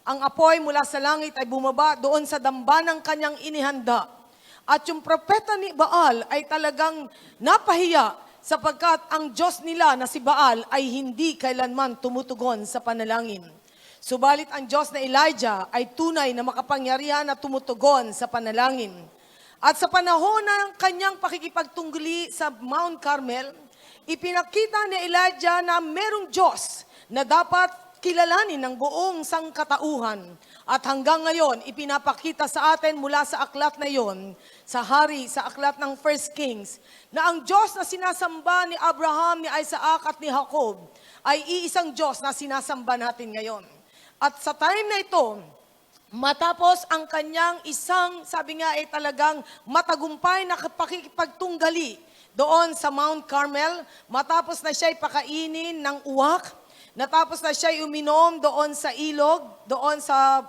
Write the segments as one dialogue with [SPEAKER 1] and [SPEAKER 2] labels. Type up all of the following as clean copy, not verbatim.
[SPEAKER 1] Ang apoy mula sa langit ay bumaba doon sa dambanang kanyang inihanda. At yung propeta ni Baal ay talagang napahiya sapagkat ang Diyos nila na si Baal ay hindi kailanman tumutugon sa panalangin. Subalit ang Diyos na Elijah ay tunay na makapangyarihan na tumutugon sa panalangin. At sa panahon ng kanyang pakikipagtungguli sa Mount Carmel, ipinakita ni Elijah na merong Diyos na dapat kilalanin ng buong sangkatauhan. At hanggang ngayon, ipinapakita sa atin mula sa aklat na yon, sa hari, sa aklat ng 1 Kings, na ang Diyos na sinasamba ni Abraham, ni Isaac at ni Jacob ay iisang Diyos na sinasamba natin ngayon. At sa time na ito, matapos ang kanyang isang, sabi nga ay talagang matagumpay na pakikipagtunggali doon sa Mount Carmel, matapos na siya'y pakainin ng uwak, natapos na siya'y uminom doon sa ilog, doon sa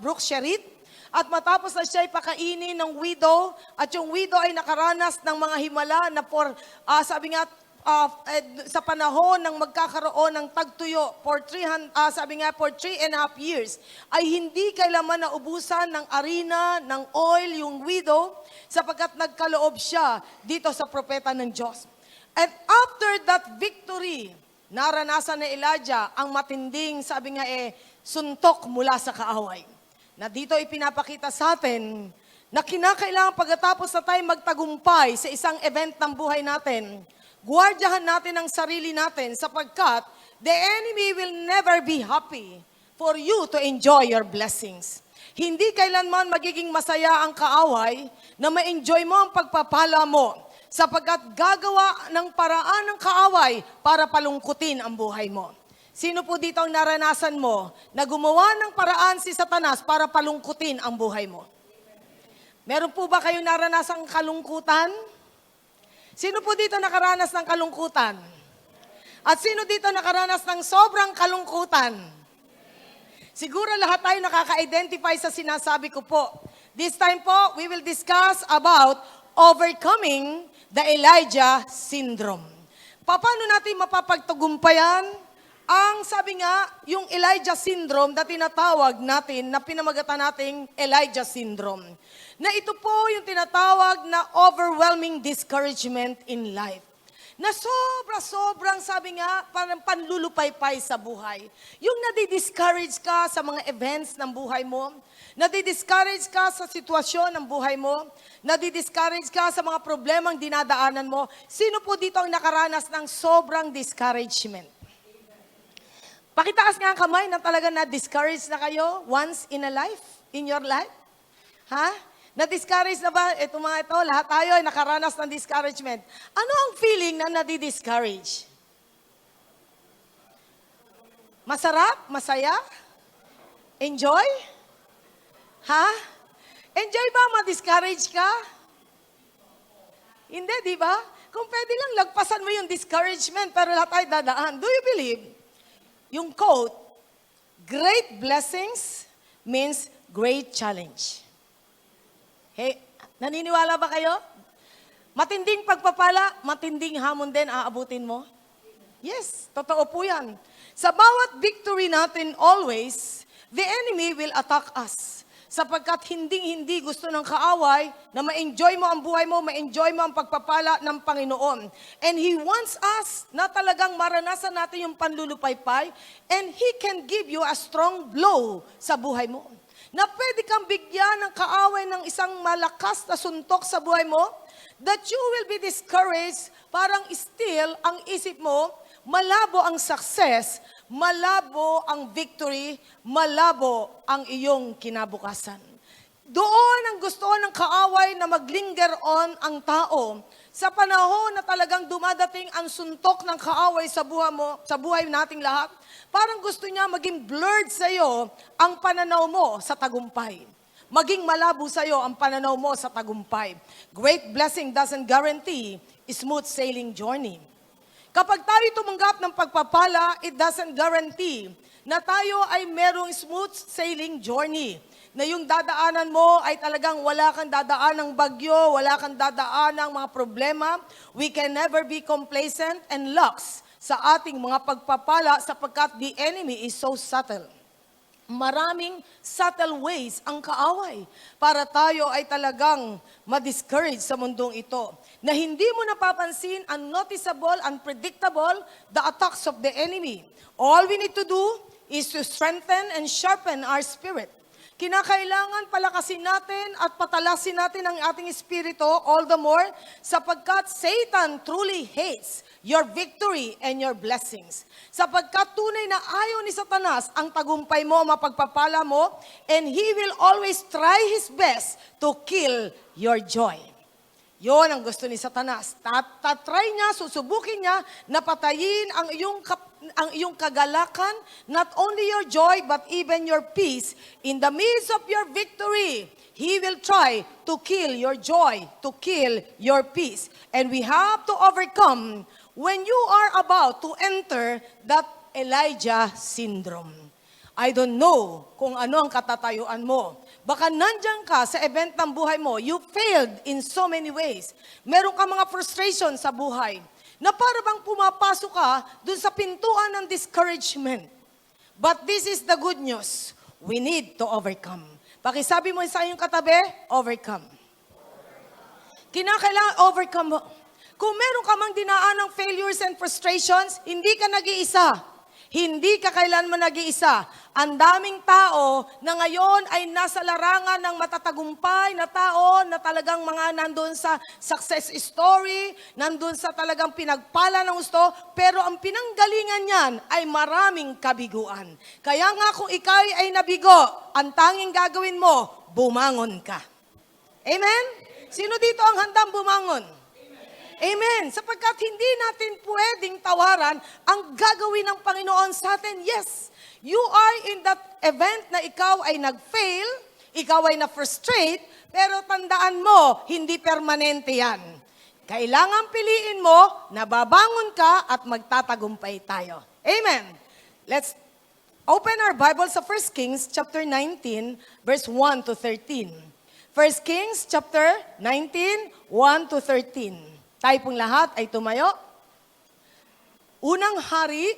[SPEAKER 1] Brook Sherit, at matapos na siya'y pakainin ng widow, at yung widow ay nakaranas ng mga himala na sabi nga, sa panahon ng magkakaroon ng tagtuyo for 3 and a half years, ay hindi kailanman naubusan ng arena, ng oil, yung widow, sapagkat nagkaloob siya dito sa propeta ng Diyos. And after that victory, naranasan ni Elijah ang matinding, sabi nga suntok mula sa kaaway. Na dito ipinapakita sa atin na kinakailangan pagkatapos na tayo magtagumpay sa isang event ng buhay natin, guwardyahan natin ang sarili natin sapagkat the enemy will never be happy for you to enjoy your blessings. Hindi kailanman magiging masaya ang kaaway na ma-enjoy mo ang pagpapala mo sapagkat gagawa ng paraan ng kaaway para palungkutin ang buhay mo. Sino po dito ang naranasan mo na gumawa ng paraan si Satanas para palungkutin ang buhay mo? Meron po ba kayong naranasang kalungkutan? Sino po dito nakaranas ng kalungkutan? At sino dito nakaranas ng sobrang kalungkutan? Siguro lahat tayo nakaka-identify sa sinasabi ko po. This time po, we will discuss about overcoming the Elijah syndrome. Paano natin mapapagtagumpayan ang sabi nga, yung Elijah syndrome na tinatawag natin, na pinamagatan nating Elijah syndrome. Na ito po yung tinatawag na overwhelming discouragement in life. Na sobrang sabi nga, parang panlulupaypay sa buhay. Yung nadi-discourage ka sa mga events ng buhay mo, nadi-discourage ka sa sitwasyon ng buhay mo, nadi-discourage ka sa mga problemang dinadaanan mo. Sino po dito ang nakaranas ng sobrang discouragement? Pakitaas nga ang kamay na talaga na-discourage na kayo once in a life, in your life. Ha? Na-discourage na ba? Ito mga ito, lahat tayo ay nakaranas ng discouragement. Ano ang feeling na nadi-discourage? Masarap? Masaya? Enjoy? Ha? Enjoy ba ma-discourage ka? Hindi, di ba? Kung pwede lang, lagpasan mo yung discouragement, pero lahat tayo dadaan. Do you believe? Yung quote, great blessings means great challenge. Hey, naniniwala ba kayo? Matinding pagpapala, matinding hamon din aabutin mo? Yes, totoo po yan. Sa bawat victory natin always, the enemy will attack us. Sapagkat hindi gusto ng kaaway na ma-enjoy mo ang buhay mo, ma-enjoy mo ang pagpapala ng Panginoon. And He wants us na talagang maranasan natin yung panlulupaypay, and He can give you a strong blow sa buhay mo. Na pwede kang bigyan ng kaaway ng isang malakas na suntok sa buhay mo, that you will be discouraged, parang still ang isip mo, malabo ang success, malabo ang victory, malabo ang iyong kinabukasan. Doon ang gusto ng kaaway na maglinger on ang tao. Sa panahon na talagang dumadating ang suntok ng kaaway sa buhay mo, sa buhay nating lahat, parang gusto niya maging blurred sa iyo ang pananaw mo sa tagumpay. Maging malabo sa iyo ang pananaw mo sa tagumpay. Great blessing doesn't guarantee a smooth sailing journey. Kapag tayo tumanggap ng pagpapala, it doesn't guarantee na tayo ay merong smooth sailing journey. Na yung dadaanan mo ay talagang wala kang dadaan ng bagyo, wala kang dadaan ng mga problema. We can never be complacent and lax sa ating mga pagpapala sapagkat the enemy is so subtle. Maraming subtle ways ang kaaway para tayo ay talagang ma-discourage sa mundong ito. Na hindi mo napapansin, unnoticeable, unpredictable, the attacks of the enemy. All we need to do is to strengthen and sharpen our spirit. Kinakailangan palakasin natin at patalasin natin ang ating espiritu all the more sapagkat Satan truly hates your victory and your blessings. Sapagkat tunay na ayaw ni Satanas ang tagumpay mo, mapagpapala mo, and he will always try his best to kill your joy. Yon ang gusto ni Satanas. Tatry niya, susubukin niya na patayin ang iyong kagalakan, not only your joy, but even your peace. In the midst of your victory, he will try to kill your joy, to kill your peace. And we have to overcome when you are about to enter that Elijah syndrome. I don't know kung ano ang katatayuan mo. Baka nandyan ka sa event ng buhay mo, you failed in so many ways. Meron ka mga frustration sa buhay na para bang pumapasok ka dun sa pintuan ng discouragement. But this is the good news. We need to overcome. Pakisabi mo sa iyong katabi, overcome. Kinakailangan overcome mo. Kung meron ka mang dinaan ng failures and frustrations, hindi ka nag-iisa. Hindi ka kailanman nag-iisa. Ang daming tao na ngayon ay nasa larangan ng matatagumpay na tao na talagang mga nandun sa success story, nandun sa talagang pinagpala ng gusto, pero ang pinanggalingan niyan ay maraming kabiguan. Kaya nga kung ikaw ay nabigo, ang tanging gagawin mo, bumangon ka. Amen? Sino dito ang handang bumangon? Amen. Sapagkat hindi natin pwedeng tawaran ang gagawin ng Panginoon sa atin. Yes, you are in that event na ikaw ay nag-fail, ikaw ay na-frustrate, pero tandaan mo, hindi permanente yan. Kailangan piliin mo, nababangon ka at magtatagumpay tayo. Amen. Let's open our Bible sa 1 Kings chapter 19, verse 1 to 13. 1 Kings chapter 19, 1 to 13. Tayo pong lahat ay tumayo. Unang hari,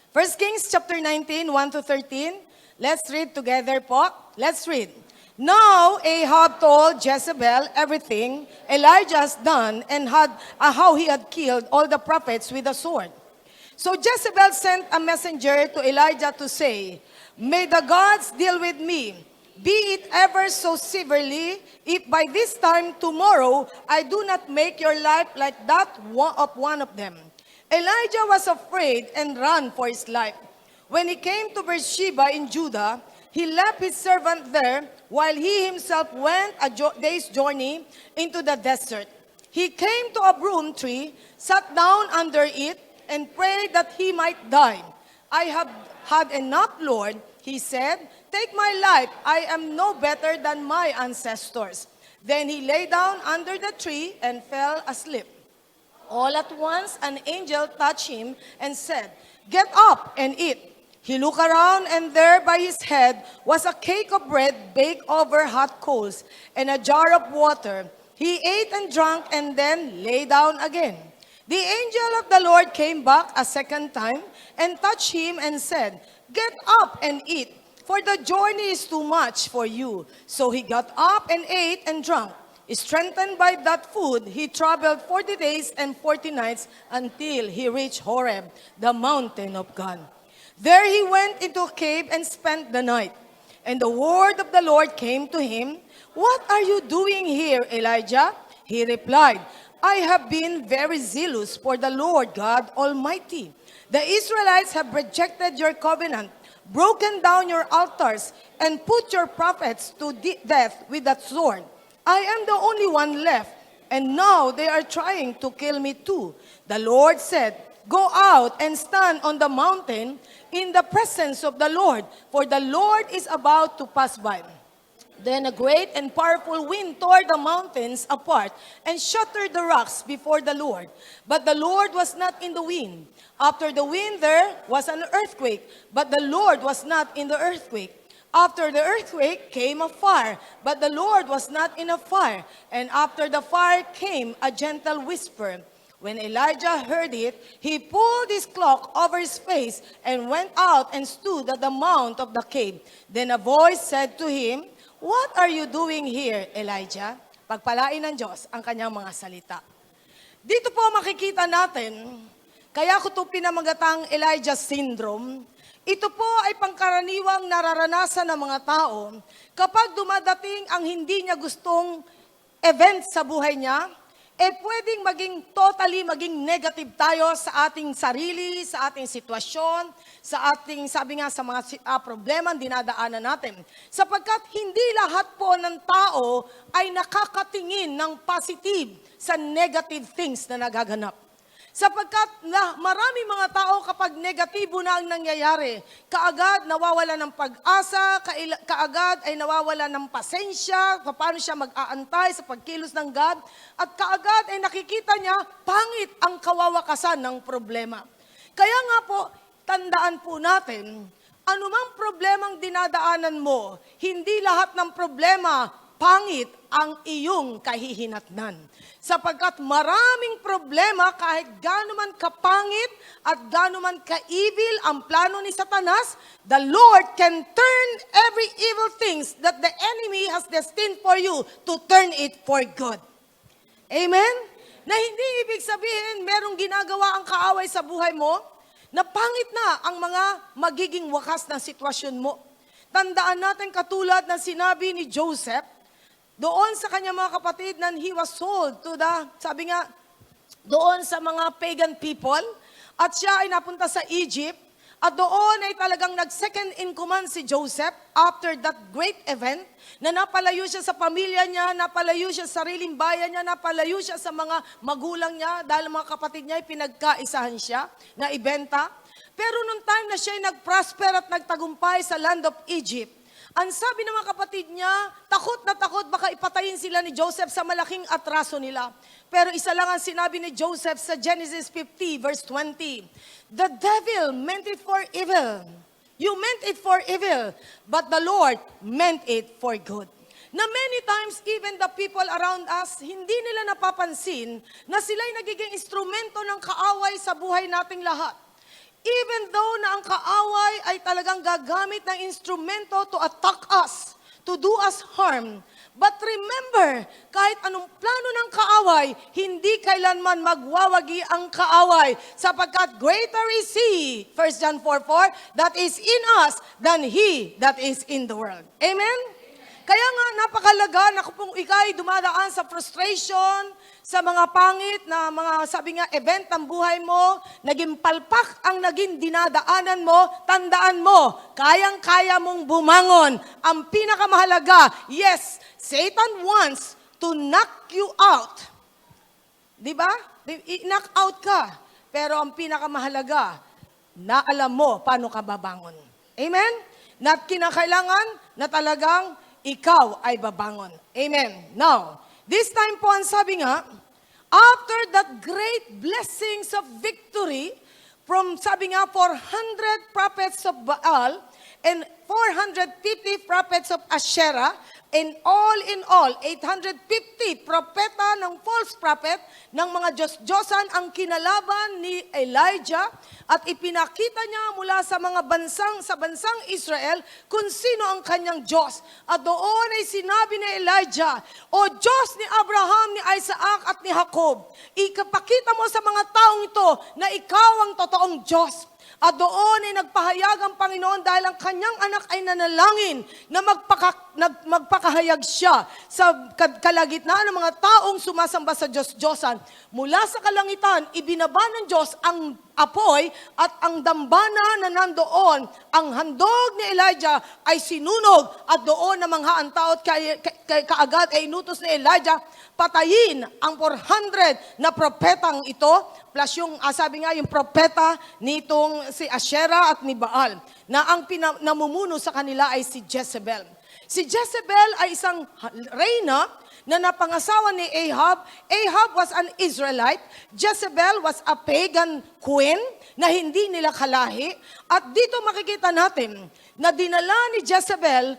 [SPEAKER 1] 1 Kings chapter 19, 1 to 13. Let's read together po. Let's read. Now Ahab told Jezebel everything Elijah has done and how he had killed all the prophets with a sword. So Jezebel sent a messenger to Elijah to say, "May the gods deal with me. Be it ever so severely, if by this time tomorrow I do not make your life like that of one of them." Elijah was afraid and ran for his life. When he came to Beersheba in Judah, he left his servant there while he himself went a day's journey into the desert. He came to a broom tree, sat down under it, and prayed that he might die. "I have had enough, Lord," he said. "Take my life, I am no better than my ancestors." Then he lay down under the tree and fell asleep. All at once an angel touched him and said, "Get up and eat." He looked around, and there by his head was a cake of bread baked over hot coals and a jar of water. He ate and drank and then lay down again. The angel of the Lord came back a second time and touched him and said, "Get up and eat, for the journey is too much for you." So he got up and ate and drank. Strengthened by that food, he traveled 40 days and 40 nights until he reached Horeb, the mountain of God. There he went into a cave and spent the night. And the word of the Lord came to him, "What are you doing here, Elijah?" He replied, "I have been very zealous for the Lord God Almighty. The Israelites have rejected your covenant, broken down your altars, and put your prophets to death with that sword. I am the only one left, and now they are trying to kill me too." The Lord said, "Go out and stand on the mountain in the presence of the Lord, for the Lord is about to pass by." Then a great and powerful wind tore the mountains apart and shattered the rocks before the Lord. But the Lord was not in the wind. After the wind there was an earthquake, but the Lord was not in the earthquake. After the earthquake came a fire, but the Lord was not in a fire. And after the fire came a gentle whisper. When Elijah heard it, he pulled his cloak over his face and went out and stood at the mouth of the cave. Then a voice said to him, "What are you doing here, Elijah?" Pagpalain ng Diyos ang kanyang mga salita. Dito po makikita natin, kaya ko ito pinamagatang Elijah Syndrome. Ito po ay pangkaraniwang nararanasan ng mga tao kapag dumadating ang hindi niya gustong event sa buhay niya, pwedeng maging negative tayo sa ating sarili, sa ating sitwasyon, sa ating, sabi nga, sa mga problema dinadaanan natin. Sapagkat hindi lahat po ng tao ay nakakatingin ng positive sa negative things na nagaganap. Sapagkat maraming mga tao kapag negatibo na ang nangyayari, kaagad nawawala ng pag-asa, kaagad ay nawawala ng pasensya, paano siya mag-aantay sa pagkilos ng God, at kaagad ay nakikita niya pangit ang kawawakasan ng problema. Kaya nga po, tandaan po natin, anumang problemang dinadaanan mo, hindi lahat ng problema pangit ang iyong kahihinatnan. Sapagkat maraming problema kahit gaano man kapangit at gaano man ka-evil ang plano ni Satanas, the Lord can turn every evil things that the enemy has destined for you to turn it for good. Amen? Na hindi ibig sabihin merong ginagawa ang kaaway sa buhay mo, na pangit na ang mga magiging wakas ng sitwasyon mo. Tandaan natin katulad ng sinabi ni Joseph, doon sa kanyang mga kapatid na he was sold to the, sabi nga, doon sa mga pagan people, at siya ay napunta sa Egypt, at doon ay talagang nag-second in command si Joseph after that great event, na napalayo siya sa pamilya niya, napalayo siya sa sariling bayan niya, napalayo siya sa mga magulang niya, dahil mga kapatid niya ay pinagkaisahan siya na ibenta. Pero nung time na siya ay nag-prosper at nagtagumpay sa land of Egypt, ang sabi ng mga kapatid niya, takot na takot, baka ipatayin sila ni Joseph sa malaking atraso nila. Pero isa lang ang sinabi ni Joseph sa Genesis 50 verse 20. The devil meant it for evil. You meant it for evil, but the Lord meant it for good. Na many times, even the people around us, hindi nila napapansin na sila'y nagiging instrumento ng kaaway sa buhay nating lahat. Even though na ang kaaway ay talagang gagamit ng instrumento to attack us, to do us harm. But remember, kahit anong plano ng kaaway, hindi kailanman magwawagi ang kaaway. Sapagkat greater is He, 1 John 4:4, that is in us than he that is in the world. Amen? Kaya nga, napakalaga na kung ikay dumadaan sa frustration, sa mga pangit na mga, sabi nga, event ng buhay mo, naging palpak ang naging dinadaanan mo, tandaan mo, kayang-kaya mong bumangon. Ang pinakamahalaga, yes, Satan wants to knock you out. Diba? I-knock out ka. Pero ang pinakamahalaga, na alam mo paano ka babangon. Amen? Na kinakailangan na talagang ikaw ay babangon. Amen. Now, this time po ang sabi nga, after that great blessings of victory from, sabi nga, 400 prophets of Baal and 450 prophets of Asherah, and in all, 850 propeta ng false prophet ng mga Diyos-Diyosan ang kinalaban ni Elijah at ipinakita niya mula sa mga bansang Israel kung sino ang kanyang Diyos. At doon ay sinabi ni Elijah, "O Diyos ni Abraham, ni Isaac at ni Jacob, ikapakita mo sa mga taong ito na ikaw ang totoong Diyos." At doon ay nagpahayag ang Panginoon dahil ang kanyang anak ay nanalangin na magpakahayag siya sa kalagitnaan ng mga taong sumasamba sa Diyos-Diyosan. Mula sa kalangitan, ibinaba ng Diyos ang apoy at ang dambana na nandoon, ang handog ni Elijah ay sinunog at doon namangha ang tao at kaagad ay inutos ni Elijah patayin ang 400 na propetang ito plus yung sabi nga yung propeta nitong si Asherah at ni Baal na ang namumuno sa kanila ay si Jezebel. Si Jezebel ay isang reyna na napangasawa ni Ahab. Ahab was an Israelite. Jezebel was a pagan queen na hindi nila kalahi. At dito makikita natin na dinala ni Jezebel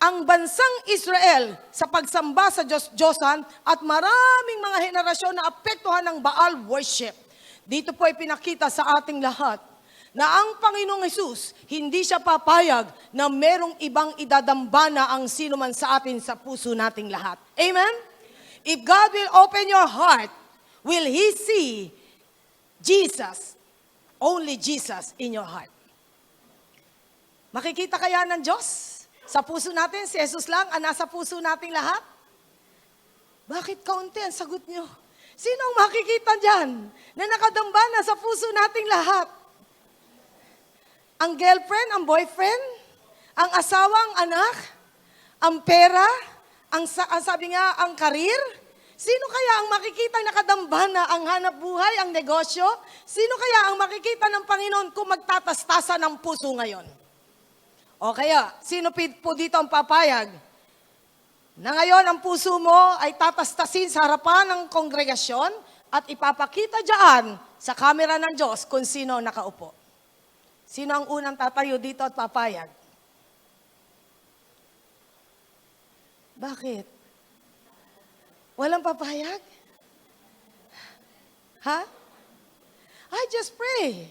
[SPEAKER 1] ang bansang Israel sa pagsamba sa Diyos-Diyosan at maraming mga henerasyon na apektuhan ng Baal worship. Dito po ay pinakita sa ating lahat na ang Panginoong Hesus, hindi siya papayag na merong ibang idadambana ang sino man sa atin sa puso nating lahat. Amen? If God will open your heart, will He see Jesus, only Jesus in your heart? Makikita kaya ng Diyos sa puso natin? Si Jesus lang ang nasa puso nating lahat? Bakit kaunti ang sagot nyo? Sino ang makikita dyan na nakadambana sa puso nating lahat? Ang girlfriend, ang boyfriend, ang asawa, ang anak, ang pera, ang sabi nga, ang karir? Sino kaya ang makikita nakadambana ang hanap buhay, ang negosyo? Sino kaya ang makikita ng Panginoon kung magtatastasa ng puso ngayon? O kaya, sino po dito ang papayag na ngayon ang puso mo ay tatastasin sa harapan ng kongregasyon at ipapakita dyan sa kamera ng Diyos kung sino nakaupo? Sino ang unang tatayo dito at papayag? Bakit? Walang papayag? Ha? I just pray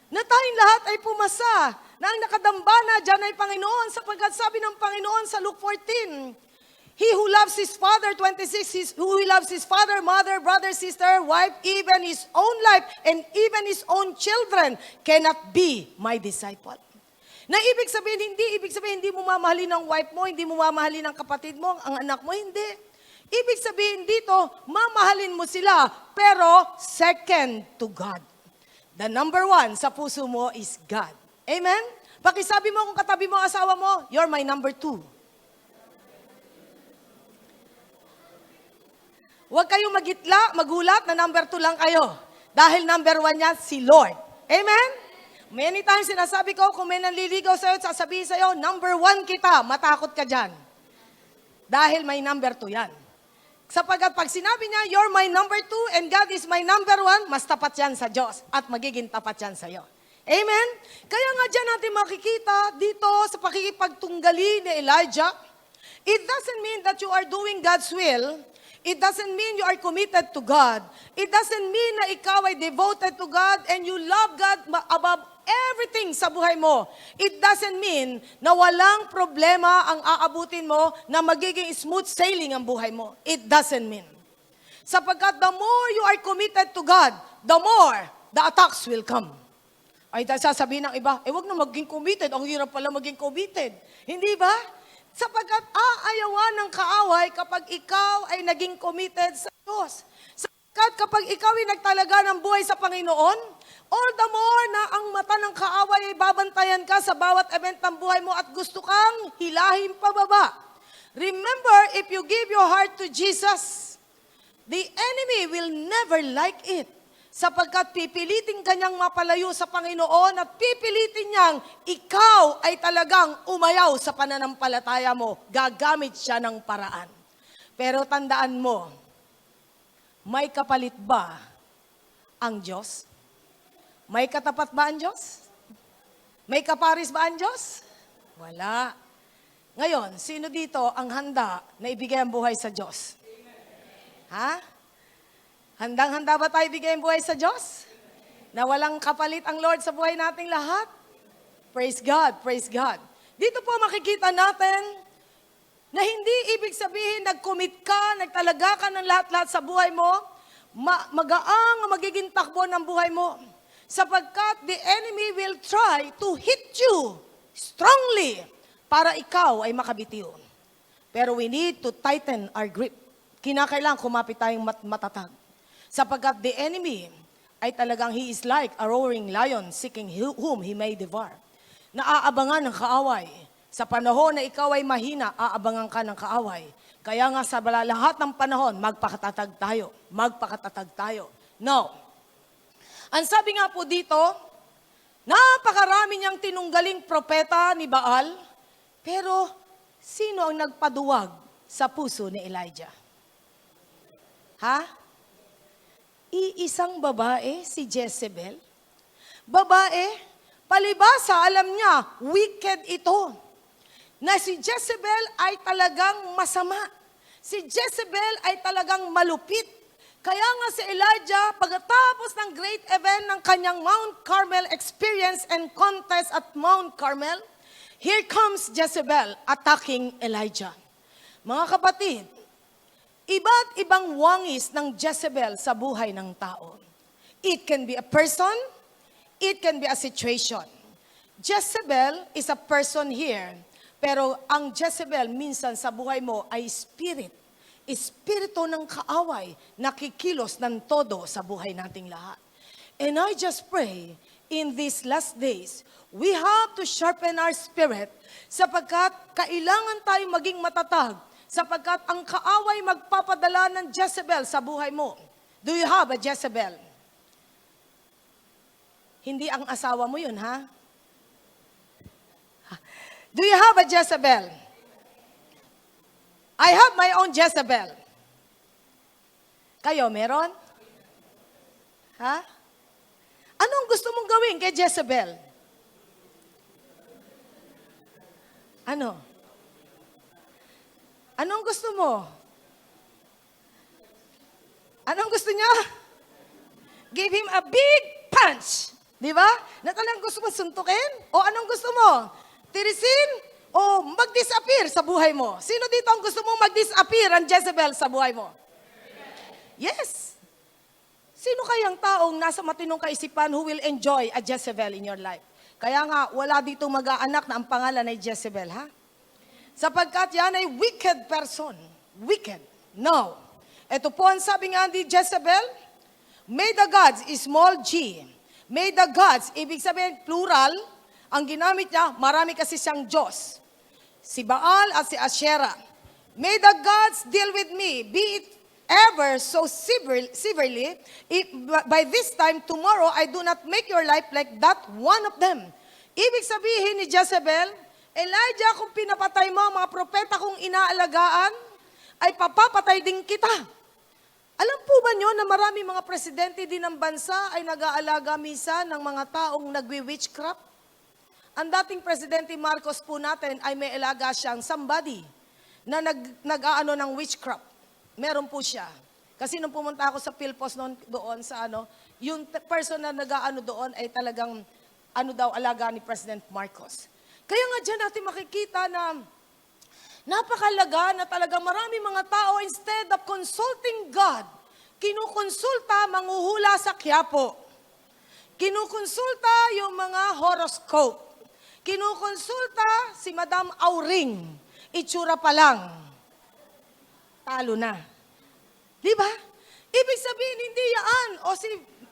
[SPEAKER 1] na tayong lahat ay pumasa na ang nakadambana dyan ay Panginoon sapagkat sabi ng Panginoon sa Luke 14, He who loves his father, 26, who loves his father, mother, brother, sister, wife, even his own life, and even his own children, cannot be my disciple. Na ibig sabihin, hindi mo mamahalin ang wife mo, hindi mo mamahalin ang kapatid mo, ang anak mo, hindi. Ibig sabihin dito, mamahalin mo sila, pero second to God. The number one sa puso mo is God. Amen? Pakisabi mo kung katabi mo ang asawa mo, you're my number two. Huwag kayong magulat na number 2 lang kayo. Dahil number 1 niya, si Lord. Amen? Many times sinasabi ko, kung may nanliligaw sa'yo, sasabihin sa'yo, number 1 kita, matakot ka dyan. Dahil may number 2 yan. Sapagkat pag sinabi niya, you're my number 2 and God is my number 1, mas tapat yan sa Diyos at magiging tapat yan sa'yo. Amen? Kaya nga dyan natin makikita dito sa pakikipagtunggali ni Elijah, it doesn't mean that you are doing God's will. It doesn't mean you are committed to God. It doesn't mean na ikaw ay devoted to God and you love God above everything sa buhay mo. It doesn't mean na walang problema ang aabutin mo na magiging smooth sailing ang buhay mo. It doesn't mean. Sapagkat the more you are committed to God, the more the attacks will come. Ay, sasabihin ng iba, wag na maging committed. Ang hirap pala maging committed. Hindi ba? Sapagkat aayawan ng kaaway kapag ikaw ay naging committed sa Diyos. Sapagkat kapag ikaw ay nagtalaga ng buhay sa Panginoon, all the more na ang mata ng kaaway ay babantayan ka sa bawat event ng buhay mo at gusto kang hilahin pababa. Remember, if you give your heart to Jesus, the enemy will never like it. Sapagkat pipilitin kanyang mapalayo sa Panginoon at pipilitin niyang ikaw ay talagang umayaw sa pananampalataya mo. Gagamit siya ng paraan. Pero tandaan mo, may kapalit ba ang Diyos? May katapat ba ang Diyos? May kaparis ba ang Diyos? Wala. Ngayon, sino dito ang handa na ibigay ang buhay sa Diyos? Ha? Handang-handa ba tayo bigay ang buhay sa Diyos? Na walang kapalit ang Lord sa buhay nating lahat? Praise God, praise God. Dito po makikita natin na hindi ibig sabihin nag-commit ka, nagtalaga ka ng lahat-lahat sa buhay mo, magaang magiging takbo ng buhay mo. Sapagkat the enemy will try to hit you strongly para ikaw ay makabitiw. Pero we need to tighten our grip. Kinakailangan kumapit tayong matatag. Sapagkat the enemy ay talagang he is like a roaring lion seeking whom he may devour. Naaabangan ng kaaway. Sa panahon na ikaw ay mahina, aabangan ka ng kaaway. Kaya nga sa lahat ng panahon, magpakatatag tayo. Magpakatatag tayo. No. Ang sabi nga po dito, napakarami niyang tinunggaling propeta ni Baal, pero sino ang nagpaduwag sa puso ni Elijah? Ha? Iisang babae, si Jezebel. Babae, palibasa, alam niya, wicked ito. na si Jezebel ay talagang masama. Si Jezebel ay talagang malupit. Kaya nga si Elijah, pagkatapos ng great event ng kanyang Mount Carmel experience and contest at Mount Carmel, here comes Jezebel attacking Elijah. Mga kapatid, iba't ibang wangis ng Jezebel sa buhay ng tao. It can be a person, it can be a situation. Jezebel is a person here, pero ang Jezebel minsan sa buhay mo ay spirit. Espiritu ng kaaway, nakikilos ng todo sa buhay nating lahat. And I just pray, in these last days, we have to sharpen our spirit sapagkat kailangan tayo maging matatag sapagkat ang kaaway magpapadala ng Jezebel sa buhay mo. Do you have a Jezebel? Hindi ang asawa mo yun, ha? Do you have a Jezebel? I have my own Jezebel. Kayo, meron? Ha? Anong gusto mong gawin kay Jezebel? Ano? Anong gusto mo? Anong gusto niya? Give him a big punch. Di ba? Na talagang gusto mo suntukin? O anong gusto mo? Tirisin? O mag-disappear sa buhay mo? Sino dito ang gusto mong mag-disappear ang Jezebel sa buhay mo? Yes. Sino kayang taong nasa matinong kaisipan who will enjoy a Jezebel in your life? Kaya nga, wala dito mag-aanak na ang pangalan ay Jezebel, ha? Sapagkat yan ay wicked person. Wicked. No. Ito po ang sabi nga ni Jezebel, may the gods, small g. May the gods, ibig sabihin plural, ang ginamit niya, marami kasi siyang Diyos. Si Baal at si Asherah. May the gods deal with me, be it ever so severely, if by this time, tomorrow, I do not make your life like that one of them. Ibig sabihin ni Jezebel, Elijah, kung pinapatay mo ang mga propeta kong inaalagaan, ay papapatay din kita. Alam po ba nyo na marami mga presidente din ng bansa ay nag-aalaga misa ng mga taong nagwi-witchcraft? Ang dating Presidente Marcos po natin ay may alaga siyang somebody na nag-aano ng witchcraft. Meron po siya. Kasi nung pumunta ako sa Philpos doon sa yung person na nag-aano doon ay talagang alaga ni President Marcos. Kaya nga dyan natin makikita na napakalaga na talagang marami mga tao, instead of consulting God, kinukonsulta manghuhula sa Quiapo. Kinukonsulta yung mga horoscope. Kinukonsulta si Madam Auring. Itsura pa lang. Talo na. Di ba? Ibig sabihin, hindi yan. O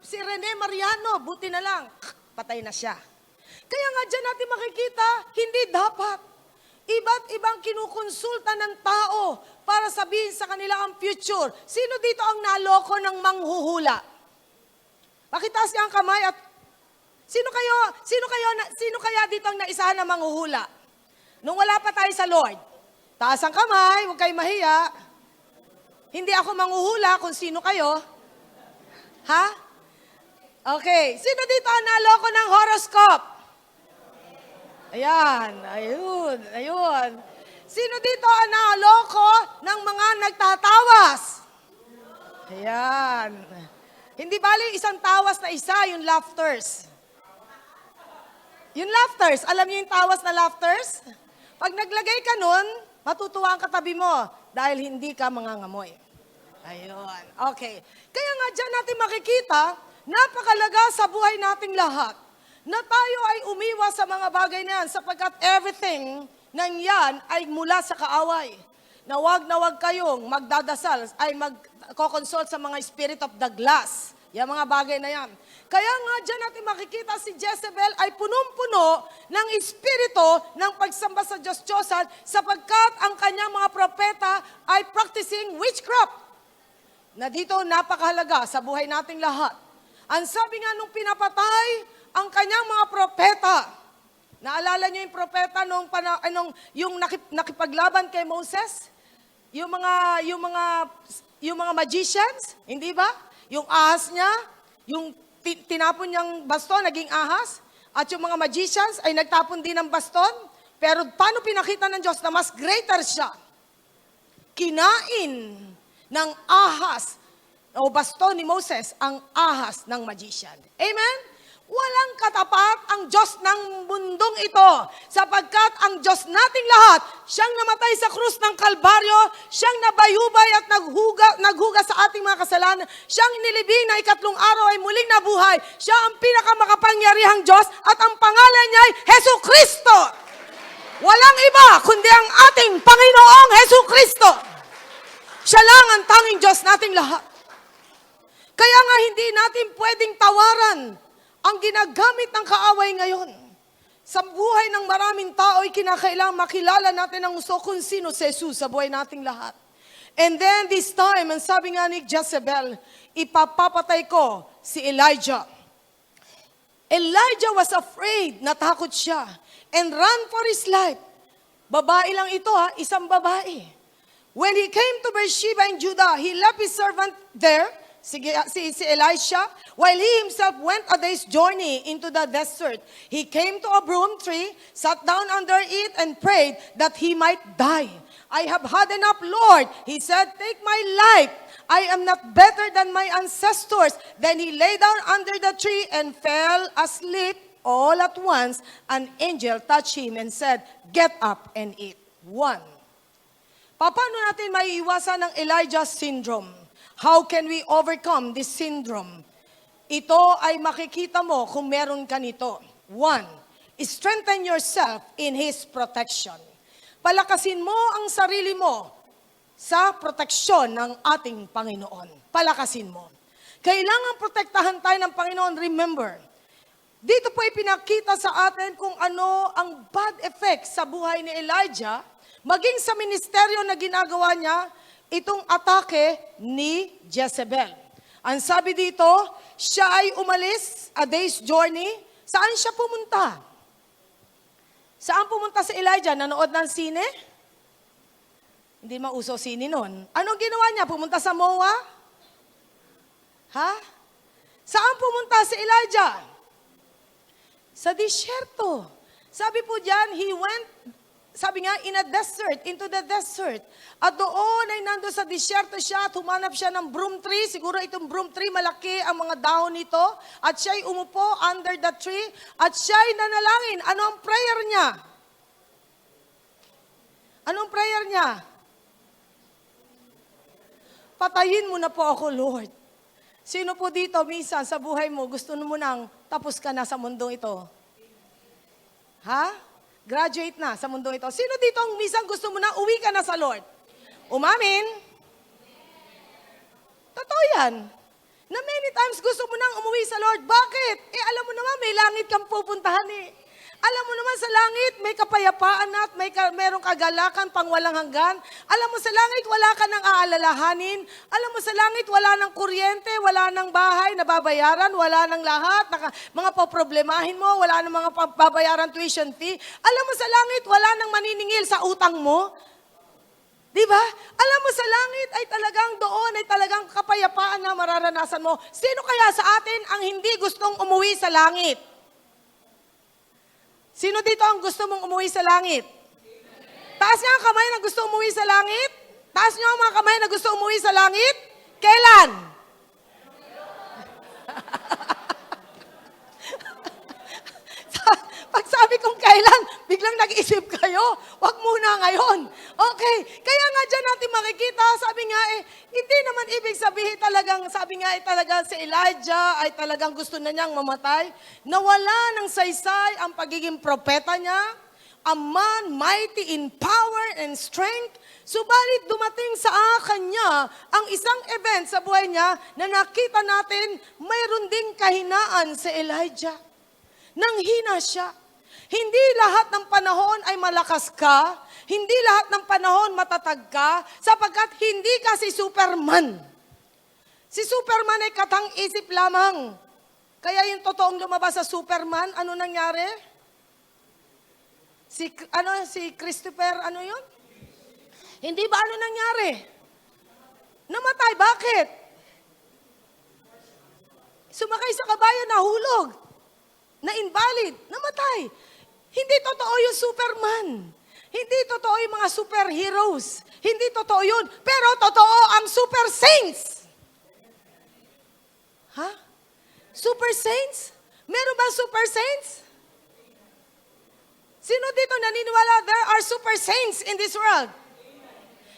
[SPEAKER 1] si Rene Mariano, buti na lang, patay na siya. Kaya nga dyan natin makikita, hindi dapat. Iba't ibang kinukonsulta ng tao para sabihin sa kanila ang future. Sino dito ang naloko ng manghuhula? Pakitaas niya ang kamay at sino kaya dito ang naisahan ng manghuhula? Nung wala pa tayo sa Lord. Taas ang kamay, huwag kayo mahiya. Hindi ako manghuhula kung sino kayo. Ha? Okay. Sino dito ang naloko ng horoscope? Ayan. Ayun. Sino dito ang naloko ng mga nagtatawas? Ayan. Hindi bali isang tawas na isa, yung laughters. Yung laughters, alam niyo yung tawas na laughters? Pag naglagay ka nun, matutuwa ang katabi mo dahil hindi ka mangangamoy. Ayun. Okay. Kaya nga dyan natin makikita, napakalaga sa buhay nating lahat na tayo ay umiwas sa mga bagay na yan sapagkat everything nang yan ay mula sa kaaway. Na wag kayong magdadasal, ay magkoconsult sa mga spirit of the glass. Yung mga bagay na yan. Kaya nga dyan natin makikita si Jezebel ay punong-puno ng espiritu ng pagsamba sa Diyos-Diyosan sapagkat ang kanyang mga propeta ay practicing witchcraft. Na dito napakahalaga sa buhay nating lahat. Ang sabi nga nung pinapatay ang kanyang mga propeta. Naalala niyo yung propeta yung nakipaglaban kay Moses? Yung mga magicians, hindi ba? Yung ahas niya, yung tinapon niyang baston, naging ahas. At yung mga magicians ay nagtapon din ng baston. Pero paano pinakita ng Diyos na mas greater siya? Kinain ng ahas o baston ni Moses ang ahas ng magician. Amen? Walang katapat ang Diyos ng mundong ito sapagkat ang Diyos nating lahat, siyang namatay sa krus ng Kalbaryo, siyang nabayubay at naghuga sa ating mga kasalanan, siyang nilibing na ikatlong araw ay muling nabuhay, siya ang pinakamakapangyarihang Diyos at ang pangalan niya ay Hesu Kristo. Walang iba kundi ang ating Panginoong Hesu Kristo. Siya lang ang tanging Diyos nating lahat. Kaya nga hindi natin pwedeng tawaran ang ginagamit ng kaaway ngayon. Sa buhay ng maraming tao ay kinakailangan makilala natin ang gusto kung sino si Jesus sa buhay nating lahat. And then this time, ang sabi nga ni Jezebel, ipapapatay ko si Elijah. Elijah was afraid, natakot siya, and ran for his life. Babae lang ito isang babae. When he came to Beersheba in Judah, he left his servant there, si Elisha, while he himself went a day's journey into the desert. He came to a broom tree, sat down under it, and prayed that he might die. I have had enough, Lord. He said, take my life. I am not better than my ancestors. Then he lay down under the tree and fell asleep. All at once, an angel touched him and said, get up and eat. 1. Paano natin maiiwasan ng Elijah syndrome? How can we overcome this syndrome? Ito ay makikita mo kung meron ka nito. 1. Strengthen yourself in His protection. Palakasin mo ang sarili mo sa proteksyon ng ating Panginoon. Palakasin mo. Kailangan protektahan tayo ng Panginoon. Remember, dito po ipinakita sa atin kung ano ang bad effect sa buhay ni Elijah, maging sa ministeryo na ginagawa niya, itong atake ni Jezebel. Ang sabi dito, siya ay umalis, a day's journey. Saan siya pumunta? Saan pumunta si Elijah? Nanood ng sine? Hindi mauso sine nun. Anong ginawa niya? Pumunta sa MOA? Ha? Saan pumunta si Elijah? Sa disyerto. Sabi po diyan, he went, sabi nga, in a desert, into the desert. At doon ay nando sa disyerto siya at humanap siya ng broom tree. Siguro itong broom tree, malaki ang mga dahon nito. At siya'y umupo under the tree. At siya'y nanalangin. Ano ang prayer niya? Anong prayer niya? Patayin mo na po ako, Lord. Sino po dito, minsan, sa buhay mo, gusto mo nang tapos ka na sa mundong ito? Ha? Graduate na sa mundong ito. Sino dito ang minsan gusto mo na uwi ka na sa Lord? Umamin? Totoo yan. Na many times gusto mo nang umuwi sa Lord. Bakit? Alam mo naman, may langit kang pupuntahan Alam mo naman sa langit, may kapayapaan at merong kagalakan pang walang hanggan. Alam mo sa langit, wala ka nang aalalahanin. Alam mo sa langit, wala nang kuryente, wala nang bahay na babayaran, wala nang lahat. Mga poproblemahin mo, wala nang mga babayaran tuition fee. Alam mo sa langit, wala nang maniningil sa utang mo. Diba? Alam mo sa langit ay talagang doon, ay talagang kapayapaan na mararanasan mo. Sino kaya sa atin ang hindi gustong umuwi sa langit? Sino dito ang gusto mong umuwi sa langit? Taas niyo ang kamay na gusto umuwi sa langit? Taas niyo ang mga kamay na gusto umuwi sa langit? Kailan? Pag sabi kong kailan, biglang nag-isip kayo, wag muna ngayon. Okay, kaya nga dyan natin makikita, sabi nga hindi naman ibig sabihin talagang, sabi nga talagang si Elijah ay talagang gusto na niyang mamatay. Nawala ng saysay ang pagiging propeta niya, a man mighty in power and strength. Subalit dumating sa kanya ang isang event sa buhay niya na nakita natin mayroon ding kahinaan si Elijah. Nanghina siya. Hindi lahat ng panahon ay malakas ka. Hindi lahat ng panahon matatag ka. Sapagkat hindi ka si Superman. Si Superman ay katang-isip lamang. Kaya yung totoong lumabas sa Superman, ano nangyari? Si Christopher, ano yun? Hindi ba ano nangyari? Namatay. Bakit? Sumakay sa kabayo, nahulog. Na-invalid. Namatay. Hindi totoo yung Superman. Hindi totoo yung mga superheroes. Hindi totoo yun. Pero totoo ang super saints. Ha? Super saints? Meron ba super saints? Sino dito naniniwala there are super saints in this world?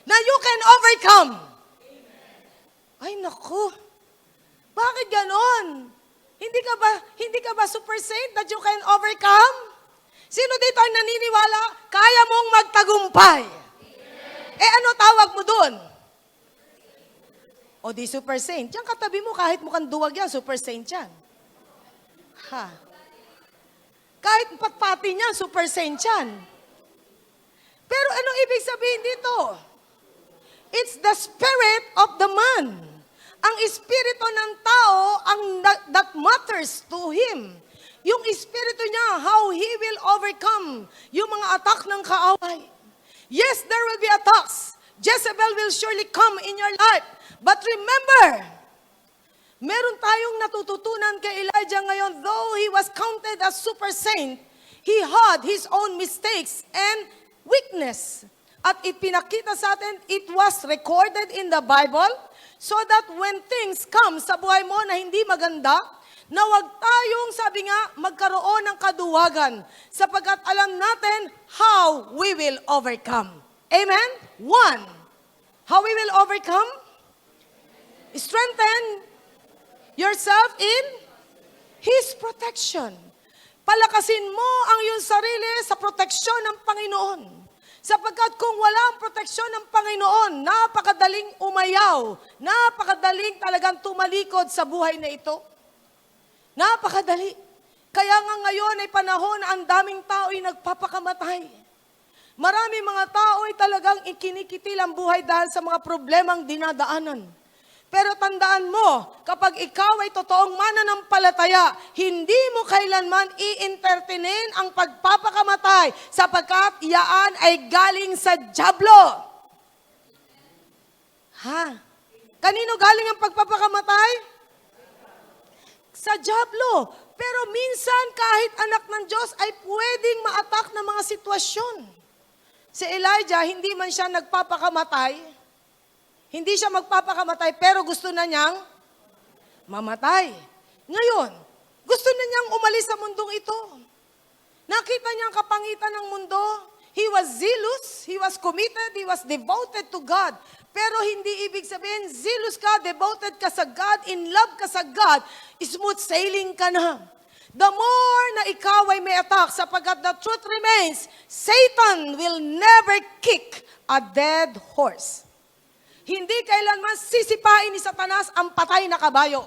[SPEAKER 1] Na you can overcome. Ay, naku. Bakit ganon? Hindi ka ba super saint that you can overcome? Sino dito ang naniniwala, kaya mong magtagumpay? Eh ano tawag mo dun? O di super saint. Diyan katabi mo, kahit mukhang duwag yan, super saint yan. Ha? Kahit patpati niya, super saint yan. Pero anong ibig sabihin dito? It's the spirit of the man. Ang espiritu ng tao ang that matters to him. Yung espiritu niya, how he will overcome yung mga attack ng kaaway. Yes, there will be attacks. Jezebel will surely come in your life. But remember, meron tayong natututunan kay Elijah ngayon. Though he was counted as super saint, he had his own mistakes and weakness. At ipinakita sa atin, it was recorded in the Bible so that when things come sa buhay mo na hindi maganda, na wag tayong, sabi nga, magkaroon ng kaduwagan sapagkat alam natin how we will overcome. Amen? One, how we will overcome? Strengthen yourself in His protection. Palakasin mo ang iyong sarili sa proteksyon ng Panginoon. Sapagkat kung wala ang proteksyon ng Panginoon, napakadaling umayaw, napakadaling talagang tumalikod sa buhay na ito. Napakadali. Kaya nga ngayon ay panahon na ang daming tao ay nagpapakamatay. Maraming mga tao ay talagang ikinikitil ang buhay dahil sa mga problemang dinadaanan. Pero tandaan mo, kapag ikaw ay totoong mananampalataya, hindi mo kailanman i-entertainin ang pagpapakamatay sapagkat iyaan ay galing sa dyablo. Ha? Kanino galing ang pagpapakamatay? Sa dyablo. Pero minsan kahit anak ng Diyos ay pwedeng ma-attack ng mga sitwasyon. Si Elijah, hindi man siya nagpapakamatay. Hindi siya magpapakamatay, pero gusto na niyang mamatay. Ngayon, gusto na niyang umalis sa mundong ito. Nakita niya ang kapangitan ng mundo. He was zealous, he was committed, he was devoted to God. Pero hindi ibig sabihin, zealous ka, devoted ka sa God, in love ka sa God, smooth sailing ka na. The more na ikaw ay may attack, sapagkat the truth remains, Satan will never kick a dead horse. Hindi kailanman sisipain ni Satanas ang patay na kabayo.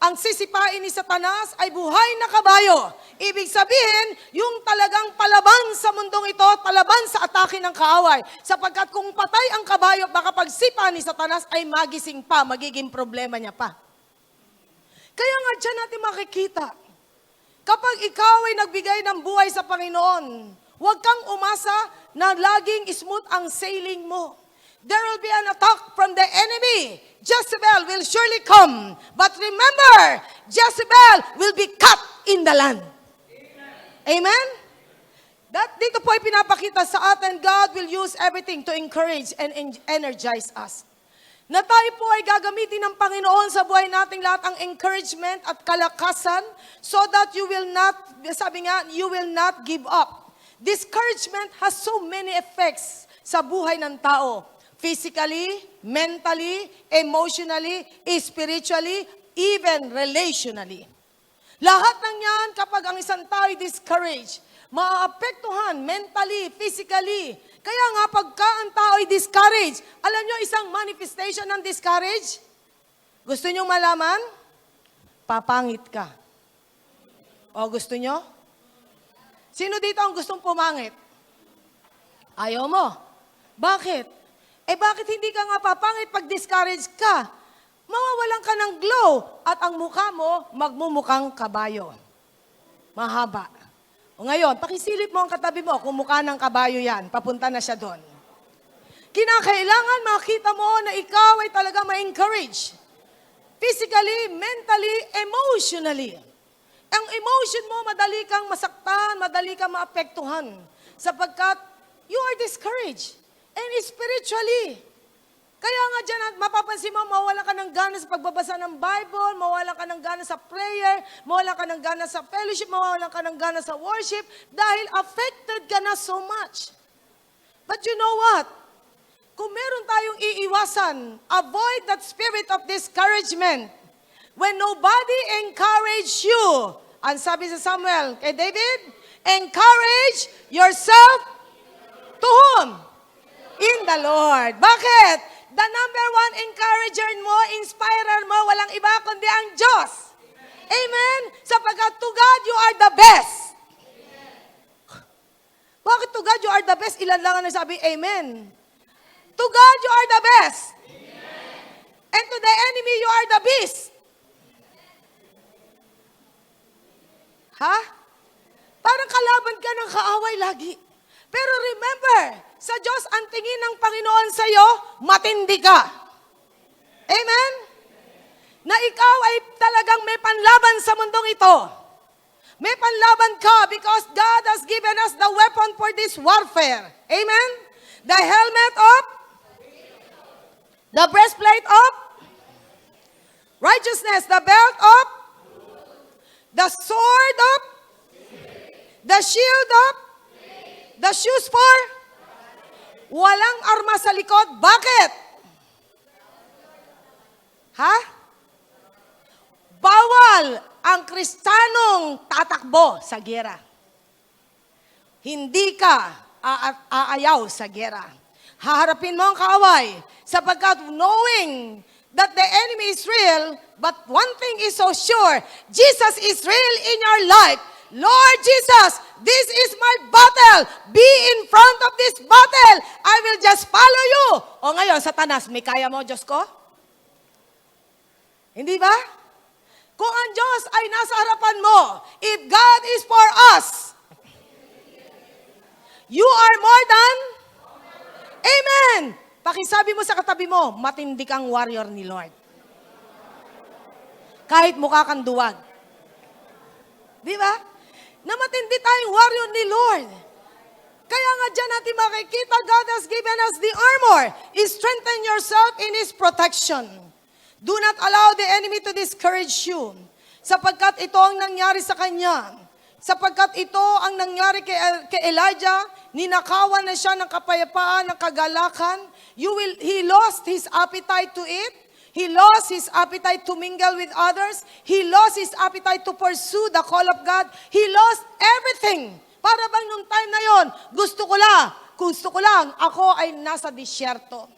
[SPEAKER 1] Ang sisipain ni Satanas ay buhay na kabayo. Ibig sabihin, yung talagang palaban sa mundong ito, palaban sa atake ng kaaway. Sapagkat kung patay ang kabayo, baka pagsipa ni Satanas ay magising pa, magiging problema niya pa. Kaya nga dyan natin makikita, kapag ikaw ay nagbigay ng buhay sa Panginoon, huwag kang umasa na laging smooth ang sailing mo. There will be an attack from the enemy. Jezebel will surely come. But remember, Jezebel will be cut in the land. Amen? Dito po ay pinapakita sa atin, God will use everything to encourage and energize us. Na tayo po ay gagamitin ng Panginoon sa buhay nating lahat ang encouragement at kalakasan so that you will not, sabi nga, you will not give up. Discouragement has so many effects sa buhay ng tao. Physically, mentally, emotionally, spiritually, even relationally. Lahat ng yan, kapag ang isang tao ay discouraged, maaapektuhan mentally, physically. Kaya nga, pagka ang tao ay discouraged, alam nyo isang manifestation ng discourage? Gusto nyo malaman? Papangit ka. O gusto nyo? Sino dito ang gustong pumangit? Ayaw mo. Bakit? Bakit hindi ka nga papangit pag discourage ka? Mawawalan ka ng glow at ang mukha mo magmumukhang kabayo. Mahaba. O ngayon, pakisilip mo ang katabi mo kung mukha ng kabayo yan. Papunta na siya doon. Kinakailangan makita mo na ikaw ay talaga ma-encourage. Physically, mentally, emotionally. Ang emotion mo, madali kang masaktan, madali kang maapektuhan. Sapagkat you are discouraged. And spiritually. Kaya nga dyan, mapapansin mo, mawala ka ng gana sa pagbabasa ng Bible, mawala ka ng gana sa prayer, mawala ka ng gana sa fellowship, mawala ka ng gana sa worship, dahil affected ka na so much. But you know what? Kung meron tayong iiwasan, avoid that spirit of discouragement. When nobody encourage you, ang sabi sa Samuel kay David, encourage yourself to whom? In the Lord. Bakit? The number one encourager mo, inspirer mo, walang iba kundi ang Diyos. Amen? Sapagkat to God, you are the best. Bakit to God, you are the best? Ilan lang ang nagsabi, amen. To God, you are the best. And to the enemy, you are the beast. Ha? Parang kalaban ka ng kaaway lagi. Pero remember, sa Diyos, ang tingin ng Panginoon sa iyo, matindi ka. Amen? Na ikaw ay talagang may panlaban sa mundong ito. May panlaban ka because God has given us the weapon for this warfare. Amen? The helmet of, the breastplate of righteousness, the belt of, the sword of, the shield of, the shoes for, walang arma sa likod. Bakit? Ha? Bawal ang Kristiyanong tatakbo sa giyera. Hindi ka aayaw sa giyera. Haharapin mo ang kaaway sapagkat knowing that the enemy is real, but one thing is so sure, Jesus is real in your life. Lord Jesus, this is my battle. Be in front of this battle. I will just follow you. O ngayon, Satanas, may kaya mo, Diyos ko? Hindi ba? Kung ang Diyos ay nasa harapan mo, if God is for us, you are more than? Amen! Pakisabi mo sa katabi mo, matindi kang warrior ni Lord. Kahit mukha kang duwag. Di ba? Na matindi tayong warrior ni Lord. Kaya nga dyan natin makikita, God has given us the armor. Strengthen yourself in His protection. Do not allow the enemy to discourage you. Sapagkat ito ang nangyari sa kanya. Sapagkat ito ang nangyari kay Elijah, ninakawan na siya ng kapayapaan, ng kagalakan. He lost his appetite to eat. He lost his appetite to mingle with others. He lost his appetite to pursue the call of God. He lost everything. Para bang nung time na yon, gusto ko lang, ako ay nasa disyerto.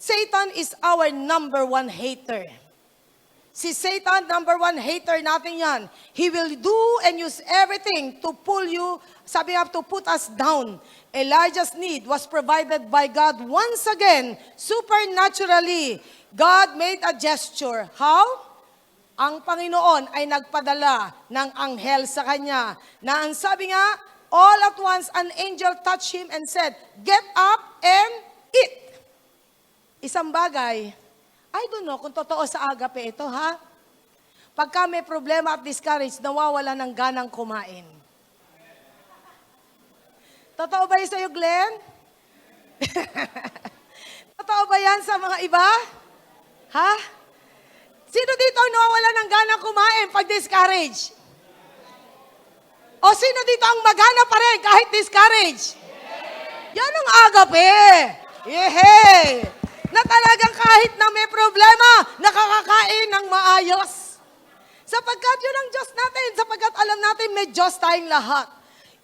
[SPEAKER 1] Satan is our number one hater. Si Satan, number one hater natin yan. He will do and use everything to pull you, sabi nga, to put us down. Elijah's need was provided by God once again, supernaturally. God made a gesture. How? Ang Panginoon ay nagpadala ng anghel sa kanya. Na ang sabi nga, all at once an angel touched him and said, "Get up and eat." Isang bagay, I don't know kung totoo sa agape ito, ha? Pagka may problema at discouraged, nawawala ng ganang kumain. Totoo ba yun sa'yo, Glenn? Totoo ba yan sa mga iba? Ha? Sino dito ang nawawala ng ganang kumain pag discouraged? O sino dito ang magana pa rin kahit discouraged? Yan ang agape. Yehey! Na talagang kahit na may problema, nakakakain ng maayos. Sapagkat yun ang Diyos natin, sapagkat alam natin may Diyos tayong lahat.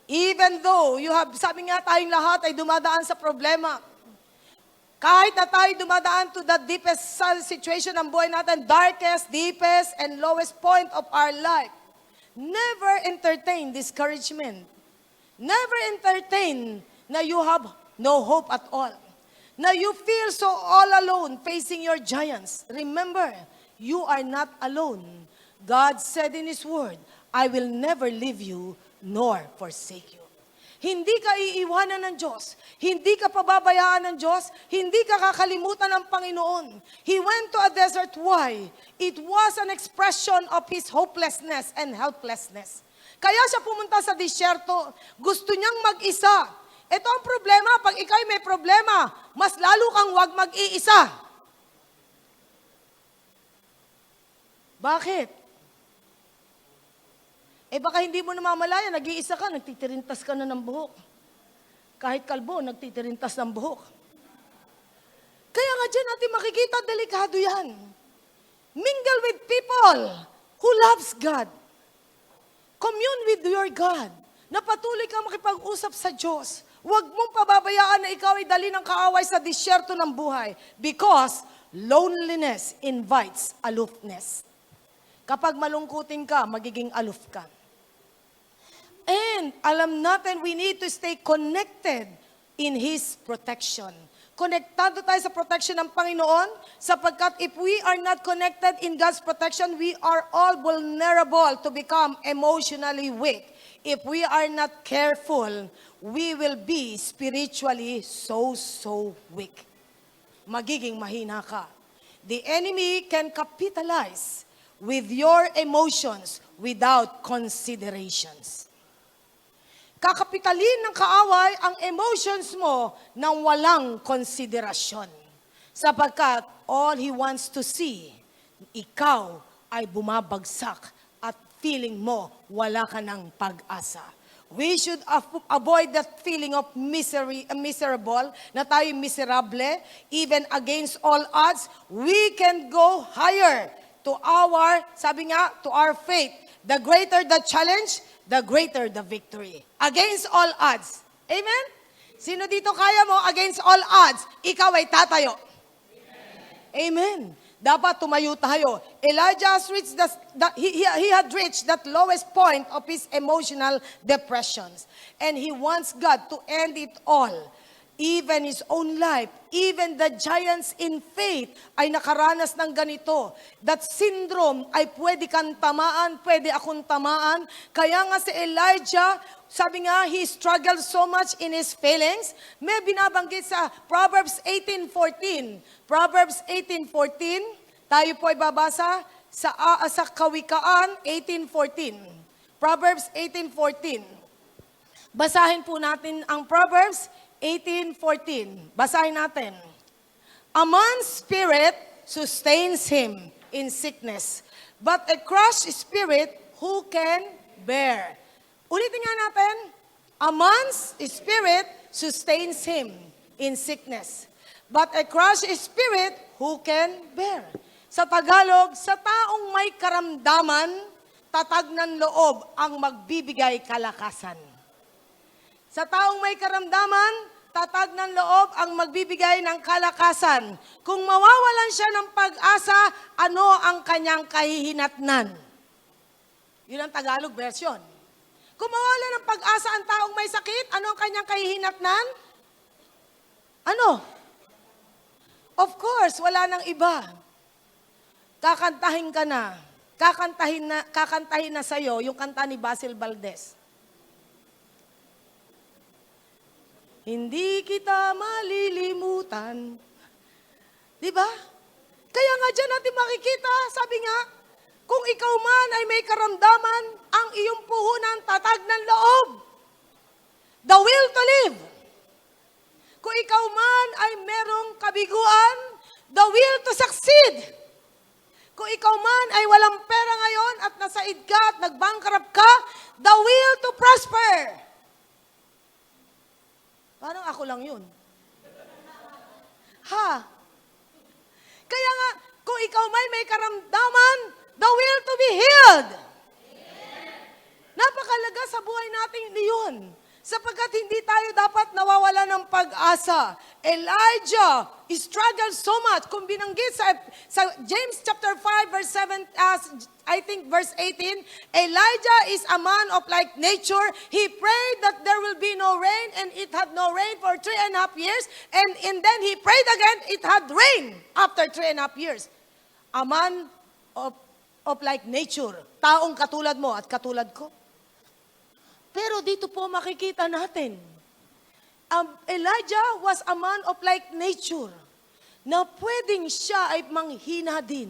[SPEAKER 1] Even though, sabi nga tayong lahat ay dumadaan sa problema. Kahit na tayo dumadaan to the deepest situation ng buhay natin, darkest, deepest, and lowest point of our life, never entertain discouragement. Never entertain na you have no hope at all. Na you feel so all alone facing your giants. Remember, you are not alone. God said in His Word, I will never leave you nor forsake you. Hindi ka iiwanan ng Diyos. Hindi ka pababayaan ng Diyos. Hindi ka kakalimutan ng Panginoon. He went to a desert. Why? It was an expression of His hopelessness and helplessness. Kaya siya pumunta sa disyerto. Gusto niyang mag-isa. Ito ang problema. Pag ikaw'y may problema, mas lalo kang wag mag-iisa. Bakit? Baka hindi mo namamalaya, nag-iisa ka, nagtitirintas ka na ng buhok. Kahit kalbo, nagtitirintas ng buhok. Kaya nga dyan natin makikita, delikado yan. Mingle with people who loves God. Commune with your God. Na patuloy kang makipag-usap sa Diyos. Huwag mong pababayaan na ikaw ay dali ng kaaway sa disyerto ng buhay. Because loneliness invites aloofness. Kapag malungkutin ka, magiging aloof ka. And alam natin, we need to stay connected in His protection. Konektado tayo sa protection ng Panginoon sapagkat if we are not connected in God's protection, we are all vulnerable to become emotionally weak. If we are not careful, we will be spiritually so weak. Magiging mahina ka. The enemy can capitalize with your emotions without considerations. Kakapitalin ng kaaway ang emotions mo nang walang konsiderasyon. Sapagkat all he wants to see, ikaw ay bumabagsak at feeling mo wala ka ng pag-asa. We should avoid that feeling of miserable, na tayo miserable, even against all odds. We can go higher to our, sabi nga, to our faith. The greater the challenge, the greater the victory. Against all odds. Amen? Sino dito kaya mo against all odds? Ikaw ay tatayo. Amen. Dapat tumayo tayo. Elijah has reached he had reached that lowest point of his emotional depressions. And he wants God to end it all. Even his own life, even the giants in faith ay nakaranas ng ganito. That syndrome ay pwede kang tamaan, pwede akong tamaan. Kaya nga si Elijah, sabi nga, he struggled so much in his feelings. May binabanggit sa Proverbs 18:14. Proverbs 18:14, tayo po ay babasa sa Kawikaan 18:14. Proverbs 18:14. Basahin po natin ang Proverbs 18:14. Basahin natin. A man's spirit sustains him in sickness, but a crushed spirit who can bear? Ulitin nga natin. A man's spirit sustains him in sickness, but a crushed spirit who can bear? Sa Tagalog, sa taong may karamdaman, tatag ng loob ang magbibigay kalakasan. Sa taong may karamdaman, tatag ng loob ang magbibigay ng kalakasan. Kung mawawalan siya ng pag-asa, ano ang kanyang kahihinatnan? Yun ang Tagalog version. Kung mawawalan ng pag-asa ang taong may sakit, ano ang kanyang kahihinatnan? Ano? Of course, wala nang iba. Kakantahin ka na. Kakantahin na sa'yo yung kanta ni Basil Valdez. Hindi kita malilimutan. Di ba? Kaya nga dyan natin makikita, sabi nga, kung ikaw man ay may karamdaman, ang iyong puhunan tatag ng loob. The will to live. Kung ikaw man ay merong kabiguan, the will to succeed. Kung ikaw man ay walang pera ngayon at nasaid ka at nag-bankrupt ka, the will to prosper. Parang ako lang yun. Ha? Kaya nga, kung ikaw may karamdaman, the will to be healed. Napakalaga sa buhay natin yun. Sapagkat hindi tayo dapat nawawala ng pag-asa. Elijah struggled so much. Kung binanggit sa James chapter 5 verse 7, I think verse 18, Elijah is a man of like nature. He prayed that there will be no rain, and it had no rain for 3.5 years. And then he prayed again, it had rain after 3.5 years. A man of like nature. Taong katulad mo at katulad ko. Pero dito po makikita natin, Elijah was a man of like nature, na pwedeng siya ay manghina din.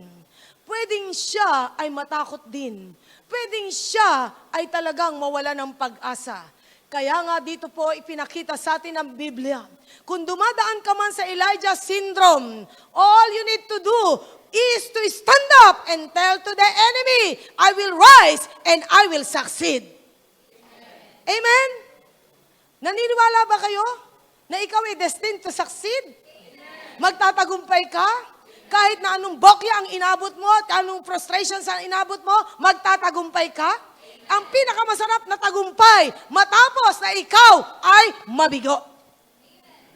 [SPEAKER 1] Pwedeng siya ay matakot din. Pwedeng siya ay talagang mawala ng pag-asa. Kaya nga dito po ipinakita sa atin ng Biblia. Kung dumadaan ka man sa Elijah syndrome, all you need to do is to stand up and tell to the enemy, I will rise and I will succeed. Amen? Naniniwala ba kayo na ikaw ay destined to succeed? Magtatagumpay ka? Kahit na anong bokya ang inabot mo at anong frustrations ang inabot mo, magtatagumpay ka? Ang pinakamasarap na tagumpay, matapos na ikaw ay mabigo.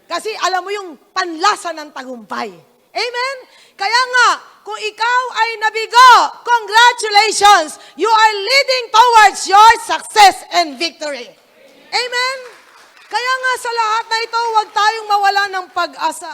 [SPEAKER 1] Kasi alam mo yung panlasa ng tagumpay. Amen? Kaya nga, kung ikaw ay nabigo, congratulations! You are leading towards your success and victory. Amen? Kaya nga sa lahat na ito, huwag tayong mawala ng pag-asa.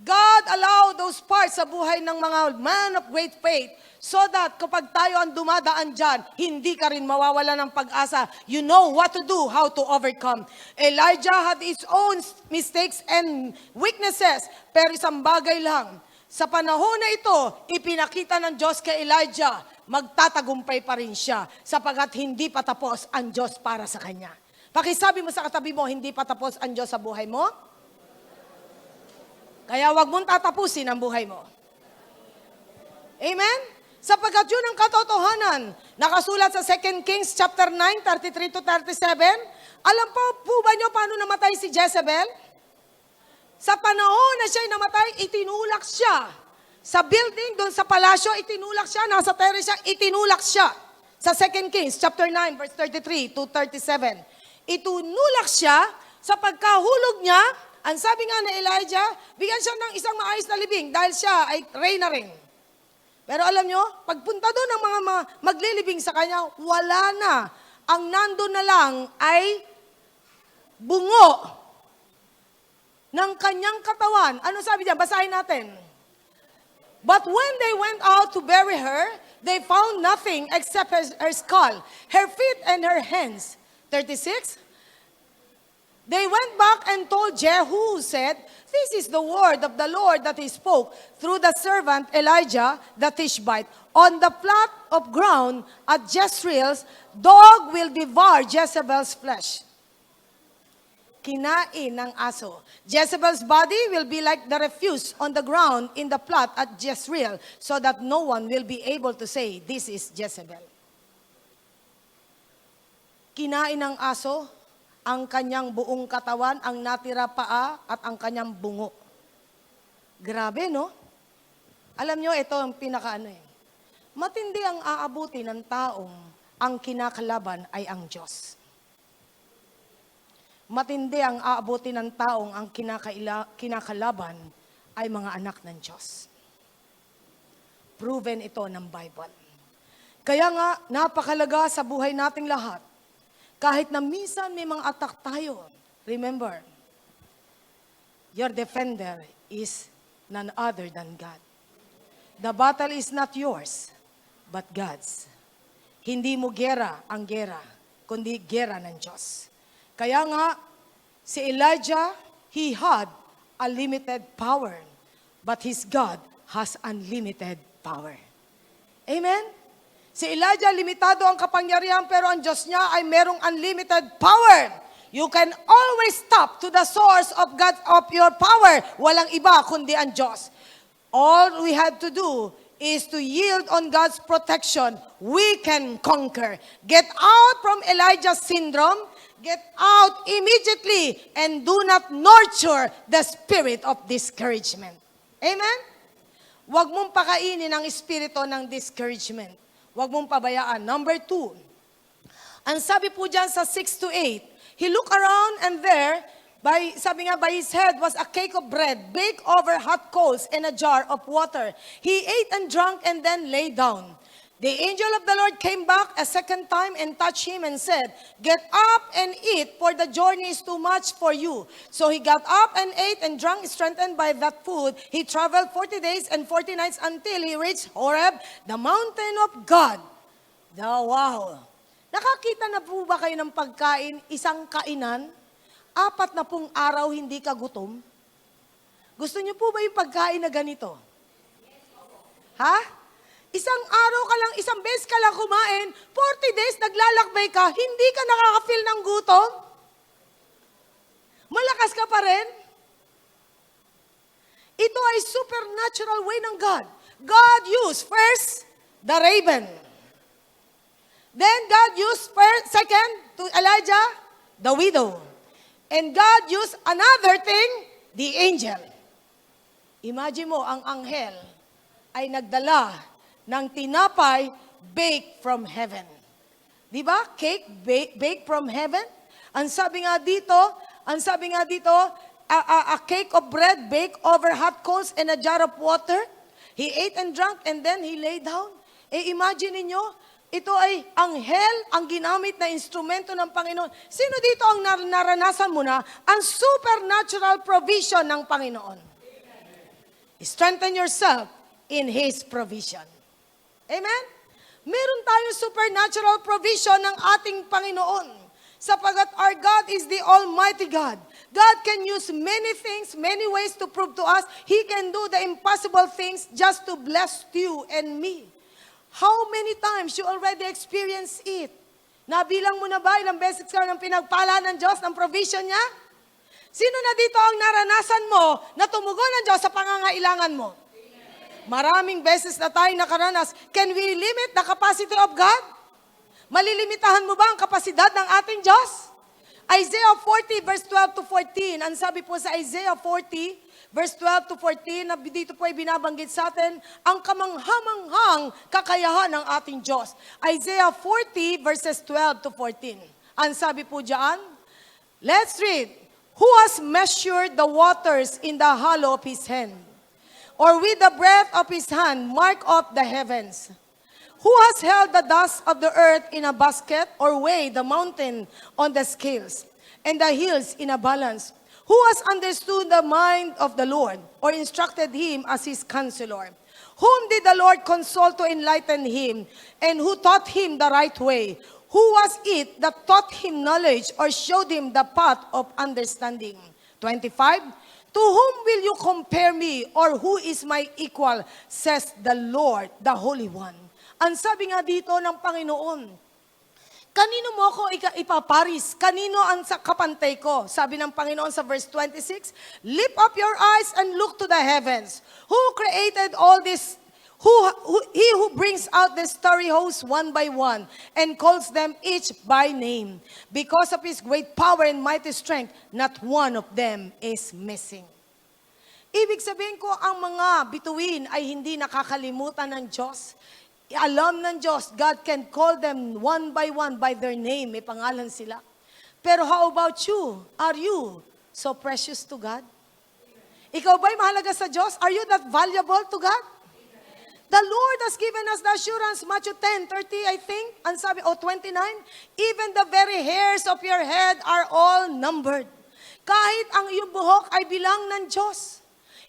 [SPEAKER 1] God allowed those parts sa buhay ng mga man of great faith so that kapag tayo ang dumadaan dyan, hindi ka rin mawawala ng pag-asa. You know what to do, how to overcome. Elijah had his own mistakes and weaknesses, pero isang bagay lang. Sa panahon na ito, ipinakita ng Diyos kay Elijah, magtatagumpay pa rin siya sapagat hindi pa tapos ang Diyos para sa kanya. Pakisabi mo sa katabi mo, hindi pa tapos ang Diyos sa buhay mo? Kaya wag mong tatapusin ang buhay mo. Amen? Sapagkat yun ang katotohanan. Nakasulat sa 2 Kings chapter 9, 33 to 37. Alam po ba nyo paano namatay si Jezebel? Sa panahon na siya'y namatay, itinulak siya. Sa building, doon sa palasyo, itinulak siya. Nasa terrace siya, itinulak siya. Sa 2 Kings chapter 9, verse 33 to 37. Itinulak siya sa pagkahulog niya. Ang sabi nga ni Elijah, bigyan siya ng isang maayos na libing dahil siya ay reyna rin. Pero alam nyo, pagpunta doon ng mga maglilibing sa kanya, wala na. Ang nandun na lang ay bungo ng kanyang katawan. Ano sabi diyan? Basahin natin. But when they went out to bury her, they found nothing except her skull, her feet, and her hands. 36. They went back and told Jehu, who said, this is the word of the Lord that he spoke through the servant Elijah the Tishbite. On the plot of ground at Jezreel's, dog will devour Jezebel's flesh. Kinain ng aso. Jezebel's body will be like the refuse on the ground in the plot at Jezreel, so that no one will be able to say, this is Jezebel. Kinain ng aso ang kanyang buong katawan, ang natira paa, at ang kanyang bungo. Grabe, no? Alam nyo, ito ang pinakaano eh. Matindi ang aabuti ng taong ang kinakalaban ay ang Diyos. Matindi ang aabuti ng taong ang kinakalaban ay mga anak ng Diyos. Proven ito ng Bible. Kaya nga, napakalaga sa buhay nating lahat. Kahit na minsan may mga attack tayo, remember, your defender is none other than God. The battle is not yours, but God's. Hindi mo gera ang gera, kundi gera ng Diyos. Kaya nga, si Elijah, he had a limited power, but his God has unlimited power. Amen? Si Elijah, limitado ang kapangyarihan, pero ang Diyos niya ay merong unlimited power. You can always stop to the source of God, of your power. Walang iba kundi ang Diyos. All we had to do is to yield on God's protection. We can conquer. Get out from Elijah's syndrome. Get out immediately and do not nurture the spirit of discouragement. Amen? Huwag mong pakainin ang espiritu ng discouragement. Huwag mong pabayaan. Number 2, ang sabi po dyan sa 6 to 8, he looked around and there, sabi nga, by his head was a cake of bread, baked over hot coals and a jar of water. He ate and drank and then lay down. The angel of the Lord came back a second time and touched him and said, get up and eat, for the journey is too much for you. So he got up and ate and drank, strengthened by that food. He traveled 40 days and 40 nights until he reached Horeb, the mountain of God. Wow! Nakakita na po ba kayo ng pagkain, isang kainan, 40 araw hindi ka gutom? Gusto niyo po ba yung pagkain na ganito? Ha? Isang araw ka lang, isang beses ka lang kumain, 40 days naglalakbay ka, hindi ka nakaka-feel ng gutom? Malakas ka pa rin? Ito ay supernatural way ng God. God used first the raven. Then God used second to Elijah, the widow. And God used another thing, the angel. Imagine mo, ang anghel ay nagdala ng tinapay baked from heaven. Di ba? Cake baked from heaven. Ang sabi nga dito, a cake of bread baked over hot coals and a jar of water. He ate and drank and then he lay down. Imagine niyo, ito ay anghel ang ginamit na instrumento ng Panginoon. Sino dito ang naranasan mo na ang supernatural provision ng Panginoon? Strengthen yourself in His provision. Amen? Meron tayong supernatural provision ng ating Panginoon. Sapagat our God is the Almighty God. God can use many things, many ways to prove to us He can do the impossible things just to bless you and me. How many times you already experience it? Nabilang mo na ba ilang beses ka ng pinagpala ng Diyos, ng provision niya? Sino na dito ang naranasan mo na tumugon ng Diyos sa pangangailangan mo? Maraming beses na tayo nakaranas. Can we limit the capacity of God? Malilimitahan mo ba ang kapasidad ng ating Diyos? Isaiah 40 verse 12 to 14. Ang sabi po sa Isaiah 40 verse 12 to 14, na dito po ay binabanggit sa atin ang kamanghamanghang kakayahan ng ating Diyos. Isaiah 40 verses 12 to 14. Ang sabi po diyan, let's read. Who has measured the waters in the hollow of His hand? Or with the breadth of His hand, mark off the heavens? Who has held the dust of the earth in a basket, or weighed the mountain on the scales, and the hills in a balance? Who has understood the mind of the Lord, or instructed Him as His counselor? Whom did the Lord consult to enlighten him, and who taught him the right way? Who was it that taught him knowledge, or showed him the path of understanding? 25. To whom will you compare me, or who is my equal, says the Lord, the Holy One. Ang sabi nga dito ng Panginoon, kanino mo ako ipaparis? Kanino ang kapantay ko? Sabi ng Panginoon sa verse 26, lift up your eyes and look to the heavens. Who created all this? He who brings out the starry hosts one by one and calls them each by name. Because of His great power and mighty strength, not one of them is missing. Ibig sabihin ko, ang mga bituin ay hindi nakakalimutan ng Diyos. Alam ng Diyos, God can call them one by their name. May pangalan sila. Pero how about you? Are you so precious to God? Ikaw ba'y mahalaga sa Diyos? Are you that valuable to God? The Lord has given us the assurance, Matthew 10:30, I think, and sabi, 29, even the very hairs of your head are all numbered. Kahit ang iyong buhok ay bilang ng Diyos.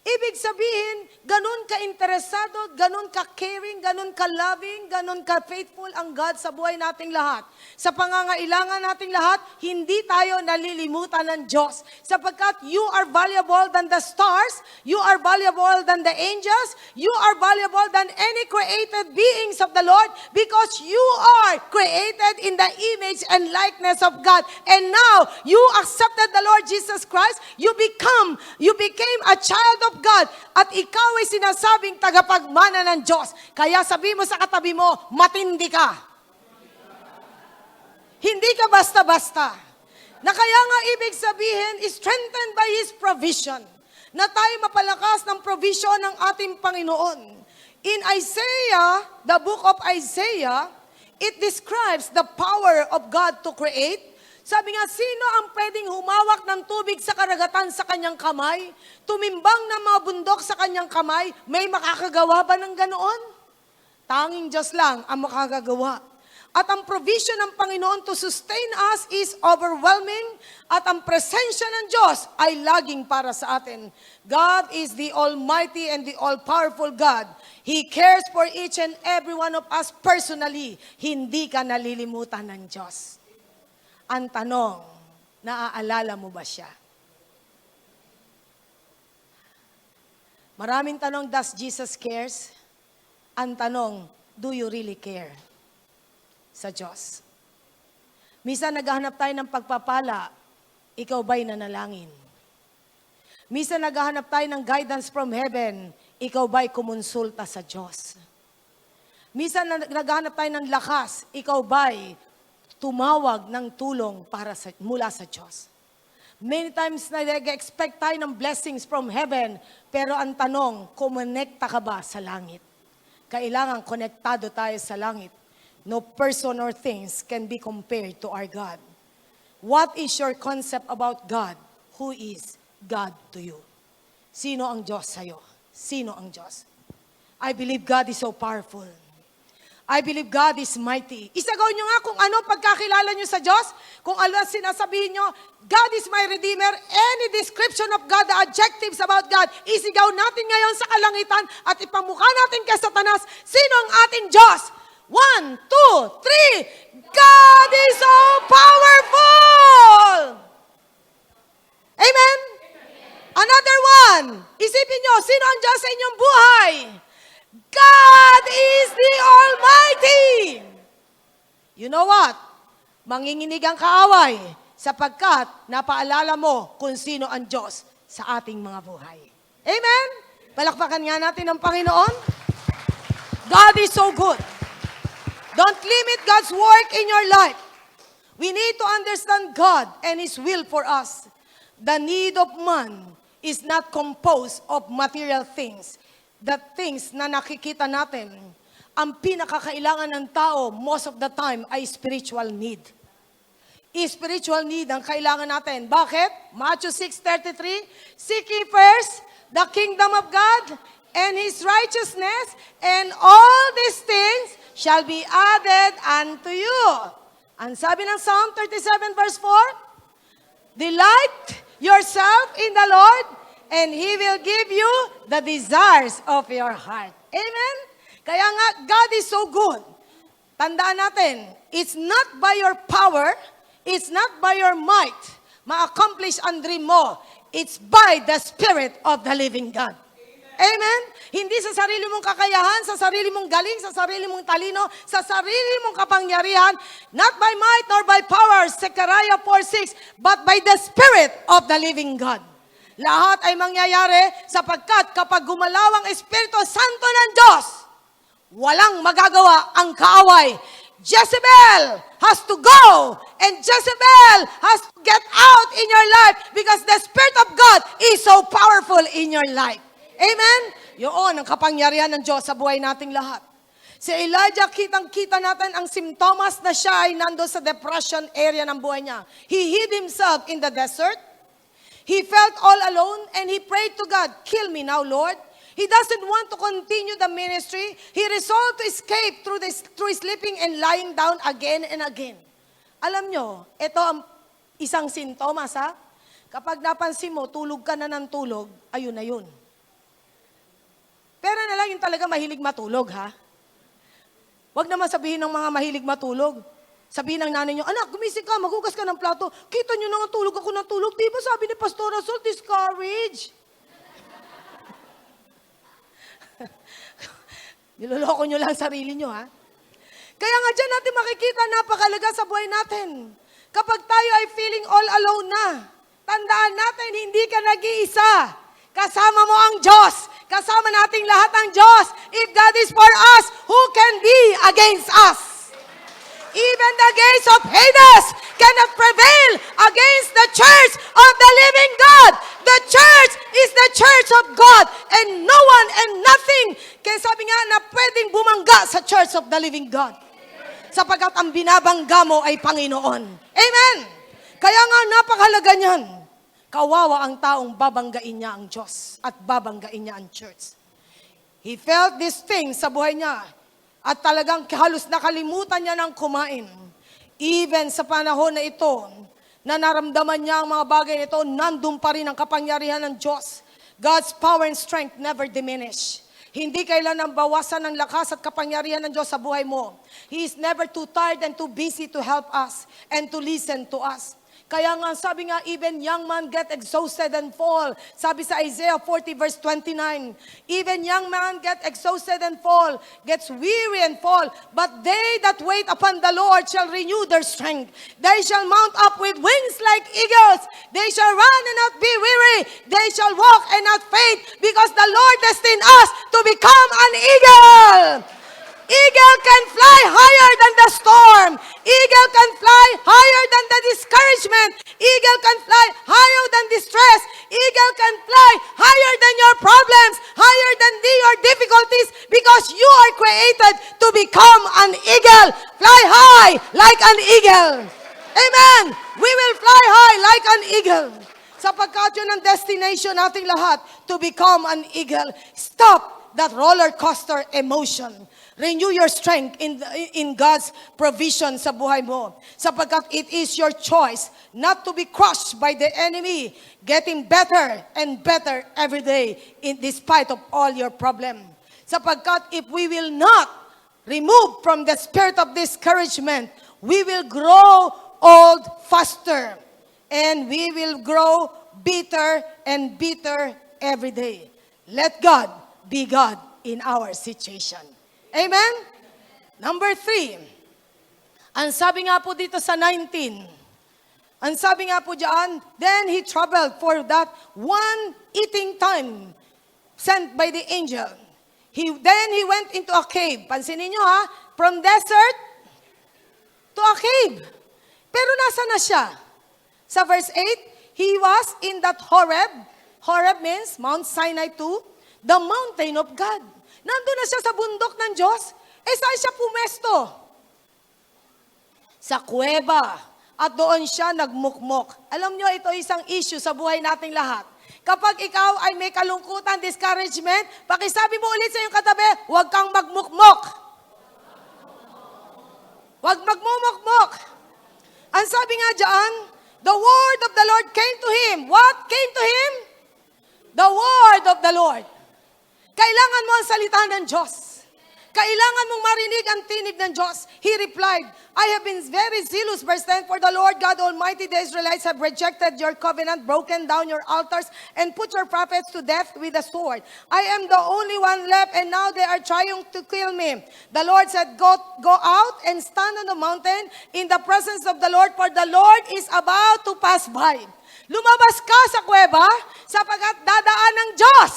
[SPEAKER 1] Ibig sabihin, ganun ka-interesado, ganun ka-caring, ganun ka-loving, ganun ka-faithful ang God sa buhay nating lahat. Sa pangangailangan nating lahat, hindi tayo nalilimutan ng Diyos. Sapagkat you are valuable than the stars, you are valuable than the angels, you are valuable than any created beings of the Lord, because you are created in the image and likeness of God. And now, you accepted the Lord Jesus Christ, you became a child of God, at ikaw ay sinasabing tagapagmana ng Diyos. Kaya sabi mo sa katabi mo, matindi ka. Hindi ka basta-basta. Na kaya nga ibig sabihin, strengthened by His provision. Na tayo mapalakas ng provision ng ating Panginoon. In Isaiah, the book of Isaiah, it describes the power of God to create. Sabi nga, sino ang pwedeng humawak ng tubig sa karagatan sa kanyang kamay? Tumimbang ng mga bundok sa kanyang kamay? May makakagawa ba ng ganoon? Tanging Diyos lang ang makakagawa. At ang provision ng Panginoon to sustain us is overwhelming, At ang presensya ng Diyos ay laging para sa atin. God is the Almighty and the All-Powerful God. He cares for each and every one of us personally. Hindi ka nalilimutan ng Diyos. Ang tanong, naaalala mo ba siya? Maraming tanong, does Jesus cares? Ang tanong, do you really care sa Diyos? Minsan naghahanap tayo ng pagpapala, ikaw ba'y nanalangin? Minsan naghahanap tayo ng guidance from heaven, ikaw ba'y kumonsulta sa Diyos? Minsan naghahanap tayo ng lakas, ikaw ba'y tumawag ng tulong mula sa Diyos? Many times nag-expect tayo ng blessings from heaven, pero ang tanong, kumonekta ka ba sa langit? Kailangan konektado tayo sa langit. No person or things can be compared to our God. What is your concept about God? Who is God to you? Sino ang Diyos sa'yo? Sino ang Diyos? I believe God is so powerful. I believe God is mighty. Isagaw nyo nga kung ano pagkakilala nyo sa Diyos. Kung ano sinasabihin nyo, God is my Redeemer. Any description of God, the adjectives about God, isigaw natin ngayon sa kalangitan at ipamukha natin kay Satanas. Sino ang ating Diyos? 1, 2, 3. God is so powerful! Amen? Another one. Isipin nyo, sino ang Diyos sa inyong buhay? God is the Almighty! You know what? Manginginig ang kaaway sapagkat napaalala mo kung sino ang Diyos sa ating mga buhay. Amen? Palakpakan nga natin ang Panginoon. God is so good. Don't limit God's work in your life. We need to understand God and His will for us. The need of man is not composed of material things. The things na nakikita natin, ang pinakakailangan ng tao most of the time ay spiritual need. Spiritual need ang kailangan natin. Bakit? Matthew 6:33, seek ye first the kingdom of God and His righteousness, and all these things shall be added unto you. Ang sabi ng Psalm 37 verse 4, delight yourself in the Lord, and He will give you the desires of your heart. Amen? Kaya nga, God is so good. Tandaan natin, it's not by your power, it's not by your might, ma-accomplish ang dream mo. It's by the Spirit of the living God. Amen? Hindi sa sarili mong kakayahan, sa sarili mong galing, sa sarili mong talino, sa sarili mong kapangyarihan, not by might nor by power, Zechariah 4:6, but by the Spirit of the living God. Lahat ay mangyayari sapagkat kapag gumalaw ang Espiritu Santo ng Diyos, walang magagawa ang kaaway. Jezebel has to go and Jezebel has to get out in your life because the Spirit of God is so powerful in your life. Amen? Yun ang kapangyarihan ng Diyos sa buhay nating lahat. Si Elijah, kitang-kita natin ang simptomas na siya ay nando sa depression area ng buhay niya. He hid himself in the desert. He felt all alone and he prayed to God, kill me now, Lord. He doesn't want to continue the ministry. He resolved to escape through sleeping and lying down again and again. Alam nyo, ito ang isang sintomas, ha? Kapag napansin mo, tulog ka na ng tulog, ayun na yun. Pero na lang yung talaga mahilig matulog, ha? Huwag naman sabihin ng mga mahilig matulog. Sabihin ng nanay nyo, anak, gumising ka, maghugas ka ng plato. Kita nyo na nga tulog ako ng tulog. Di ba sabi ni Pastor Rasol, discourage? Niloloko nyo lang sarili nyo, ha? Kaya nga dyan natin makikita, napakalaga sa buhay natin. Kapag tayo ay feeling all alone na, tandaan natin, hindi ka nag-iisa. Kasama mo ang Diyos. Kasama nating lahat ang Diyos. If God is for us, who can be against us? Even the gates of Hades cannot prevail against the church of the living God. The church is the church of God and no one and nothing. Kaya sabi nga na pwedeng bumangga sa church of the living God. Sapagkat ang binabangga mo ay Panginoon. Amen! Kaya nga napakahalaga niyan. Kawawa ang taong babanggain niya ang Diyos at babanggain niya ang church. He felt this thing sa buhay niya at talagang halos nakalimutan niya ng kumain. Even sa panahon na ito, na naramdaman niya ang mga bagay ito, nandun pa rin ang kapangyarihan ng Diyos. God's power and strength never diminish. Hindi kailan ang bawasan ng lakas at kapangyarihan ng Diyos sa buhay mo. He is never too tired and too busy to help us and to listen to us. Kaya nga, sabi nga, even young man get exhausted and fall. Sabi sa Isaiah 40 verse 29, even young man get exhausted and fall, gets weary and fall. But they that wait upon the Lord shall renew their strength. They shall mount up with wings like eagles. They shall run and not be weary. They shall walk and not faint, because the Lord destined us to become an eagle. Eagle can fly higher than the storm. Eagle can fly higher than the discouragement. Eagle can fly higher than distress. Eagle can fly higher than your problems, higher than your difficulties, because you are created to become an eagle. Fly high like an eagle. Amen. We will fly high like an eagle. Sapagkat yun ang destination nating lahat, to become an eagle. Stop that roller coaster emotion. Renew your strength in God's provision sa buhay mo. Sapagkat it is your choice not to be crushed by the enemy, getting better and better every day despite of all your problem. Sapagkat if we will not remove from the spirit of discouragement, we will grow old faster, and we will grow bitter and bitter every day. Let God be God in our situation. Amen? Number 3. Ang sabi nga po dito sa 19, ang sabi nga po diyan, then he traveled for that one eating time sent by the angel. Then he went into a cave. Pansinin nyo ha, from desert to a cave. Pero nasa na siya? Sa verse 8, he was in that Horeb. Horeb means Mount Sinai 2, the mountain of God. Nandun na siya sa bundok ng Diyos. Saan siya pumesto? Sa kuweba. At doon siya nagmukmok. Alam nyo, ito isang issue sa buhay nating lahat. Kapag ikaw ay may kalungkutan, discouragement, pakisabi mo ulit sa iyong katabi, huwag kang magmukmok. Huwag magmumukmok. Ang sabi nga dyan, the word of the Lord came to him. What came to him? The word of the Lord. Kailangan mo ang salita ng Diyos. Kailangan mong marinig ang tinig ng Diyos. He replied, I have been very zealous, verse 10, for the Lord God Almighty, the Israelites have rejected your covenant, broken down your altars, and put your prophets to death with the sword. I am the only one left, and now they are trying to kill me. The Lord said, go out and stand on the mountain in the presence of the Lord, for the Lord is about to pass by. Lumabas ka sa kuweba, sapagkat dadaan ng Diyos.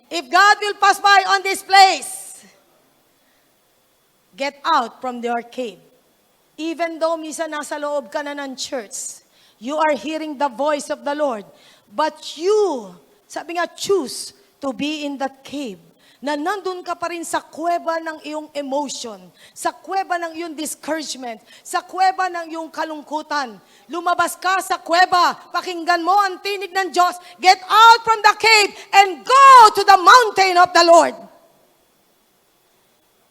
[SPEAKER 1] If God will pass by on this place, get out from your cave. Even though misa nasa loob ka na ng church, you are hearing the voice of the Lord. But you, sabi nga, choose to be in that cave. Na nandun ka pa rin sa kuweba ng iyong emotion, sa kuweba ng iyong discouragement, sa kuweba ng iyong kalungkutan. Lumabas ka sa kuweba, pakinggan mo ang tinig ng Diyos, get out from the cave and go to the mountain of the Lord.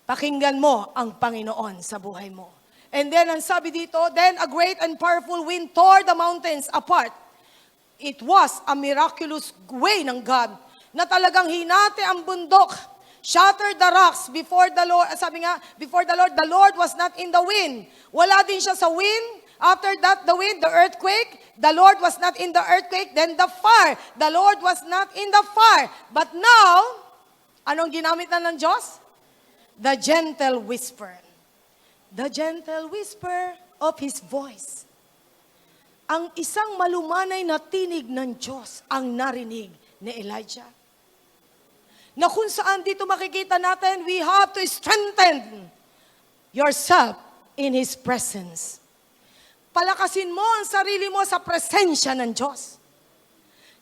[SPEAKER 1] Pakinggan mo ang Panginoon sa buhay mo. And then, ang sabi dito, then a great and powerful wind tore the mountains apart. It was a miraculous way ng God na talagang hinati ang bundok, shattered the rocks before the Lord. Sabi nga, before the Lord was not in the wind. Wala din siya sa wind. After that, the wind, the earthquake, the Lord was not in the earthquake. Then the fire, the Lord was not in the fire. But now, anong ginamit na ng Diyos? The gentle whisper. The gentle whisper of His voice. Ang isang malumanay na tinig ng Diyos ang narinig ni Elijah. Na kung saan dito makikita natin, we have to strengthen yourself in His presence. Palakasin mo ang sarili mo sa presensya ng Diyos.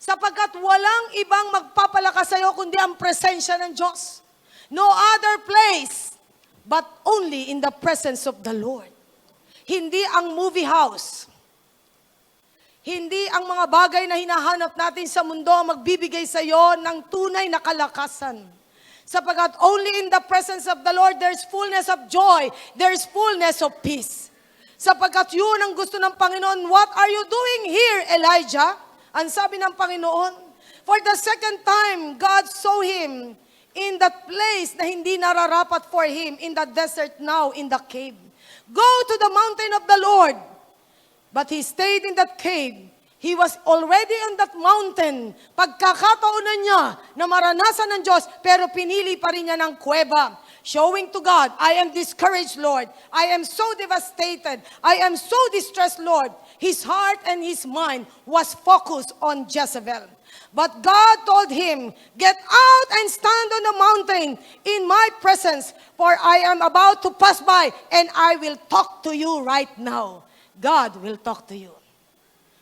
[SPEAKER 1] Sapagkat walang ibang magpapalakas sa iyo kundi ang presensya ng Diyos. No other place, but only in the presence of the Lord. Hindi ang movie house. Hindi ang mga bagay na hinahanap natin sa mundo ang magbibigay sa iyo ng tunay na kalakasan. Sapagkat only in the presence of the Lord, there's fullness of joy, there's fullness of peace. Sapagkat yun ang gusto ng Panginoon. What are you doing here, Elijah? Ang sabi ng Panginoon. For the second time, God saw him in that place na hindi nararapat for him, in the desert now, in the cave. Go to the mountain of the Lord. But he stayed in that cave. He was already on that mountain. Pagkakataonan niya na maranasan ng Diyos, pero pinili pa rin niya ng kuweba. Showing to God, I am discouraged, Lord. I am so devastated. I am so distressed, Lord. His heart and his mind was focused on Jezebel. But God told him, get out and stand on the mountain in my presence, for I am about to pass by, and I will talk to you right now. God will talk to you.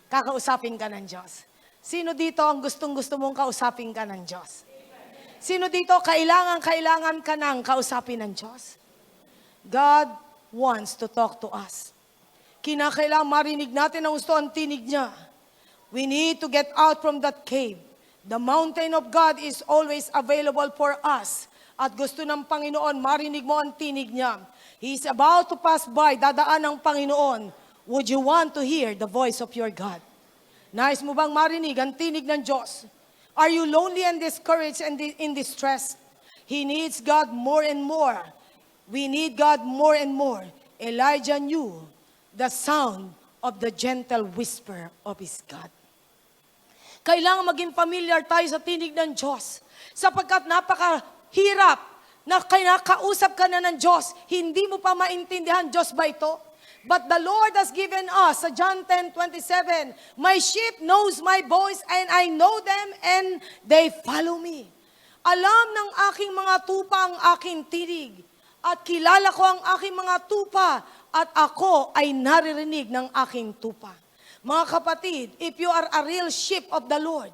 [SPEAKER 1] Kakausapin ka ng Diyos. Sino dito ang gustong-gusto mong kausapin ka ng Diyos? Sino dito kailangan ka ng kausapin ng Diyos? God wants to talk to us. Kinakailangan marinig natin ang gusto ang tinig niya. We need to get out from that cave. The mountain of God is always available for us. At gusto ng Panginoon, marinig mo ang tinig niya. He is about to pass by, dadaan ng Panginoon. Would you want to hear the voice of your God? Nais mo bang marinig ang tinig ng Diyos? Are you lonely and discouraged and in distress? He needs God more and more. We need God more and more. Elijah knew the sound of the gentle whisper of his God. Kailangan maging familiar tayo sa tinig ng Diyos. Sapagkat napakahirap na kinakausap ka na ng Diyos. Hindi mo pa maintindihan, Diyos ba ito? But the Lord has given us, sa John 10:27, my sheep knows my voice and I know them and they follow me. Alam ng aking mga tupa ang aking tinig at kilala ko ang aking mga tupa at ako ay naririnig ng aking tupa. Mga kapatid, if you are a real sheep of the Lord,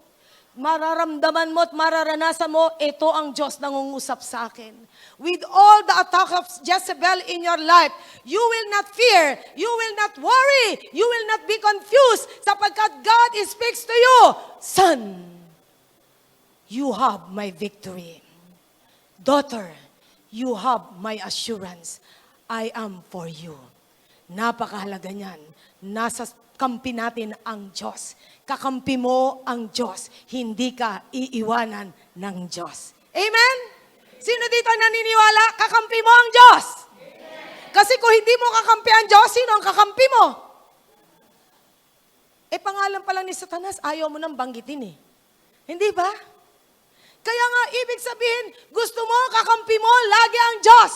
[SPEAKER 1] mararamdaman mo at mararanasan mo, ito ang Diyos nangungusap sa akin. With all the attack of Jezebel in your life, you will not fear, you will not worry, you will not be confused, sapagkat God speaks to you, Son, you have my victory. Daughter, you have my assurance. I am for you. Napakahalaga niyan. Nasa kampi natin ang Diyos. Kakampi mo ang Diyos. Hindi ka iiwanan ng Diyos. Amen? Sino dito naniniwala? Kakampi mo ang Diyos. Kasi kung hindi mo kakampi ang Diyos, sino ang kakampi mo? Pangalan pa lang ni Satanas, ayaw mo nang banggitin eh. Hindi ba? Kaya nga, ibig sabihin, gusto mo, kakampi mo, lagi ang Diyos.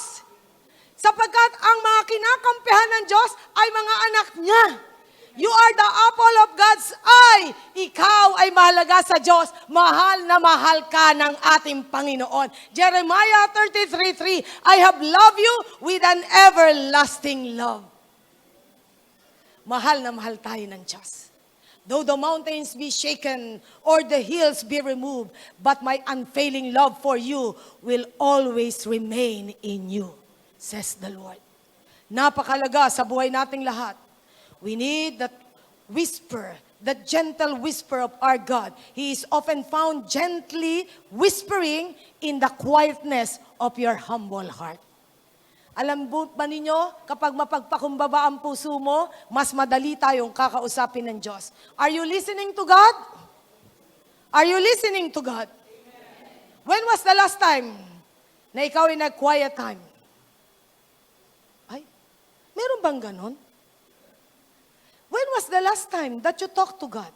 [SPEAKER 1] Sapagkat ang mga kinakampihan ng Diyos ay mga anak niya. You are the apple of God's eye. Ikaw ay mahalaga sa Diyos. Mahal na mahal ka ng ating Panginoon. Jeremiah 33:3, I have loved you with an everlasting love. Mahal na mahal tayo ng Diyos. Though the mountains be shaken or the hills be removed, but my unfailing love for you will always remain in you, says the Lord. Napakalaga sa buhay nating lahat. We need that whisper, that gentle whisper of our God. He is often found gently whispering in the quietness of your humble heart. Alam ba ninyo, kapag mapagpakumbaba ang puso mo, mas madali tayong kakausapin ng Diyos. Are you listening to God? Are you listening to God? When was the last time na ikaw ay nag-quiet time? Ay, meron bang ganon? When was the last time that you talked to God?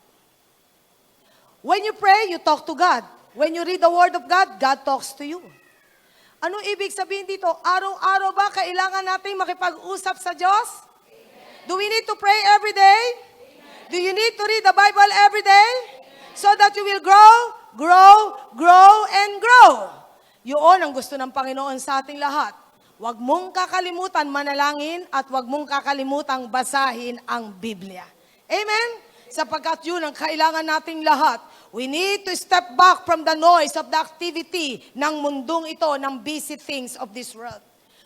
[SPEAKER 1] When you pray, you talk to God. When you read the Word of God, God talks to you. Ano ibig sabihin dito? Araw-araw ba kailangan natin makipag-usap sa Diyos? Amen. Do we need to pray every day? Amen. Do you need to read the Bible every day? Amen. So that you will grow, and grow. Yun ang gusto ng Panginoon sa ating lahat. Huwag mong kakalimutan manalangin at huwag mong kakalimutang basahin ang Biblia. Amen? Sapagkat yun ang kailangan nating lahat. We need to step back from the noise of the activity ng mundong ito, ng busy things of this world.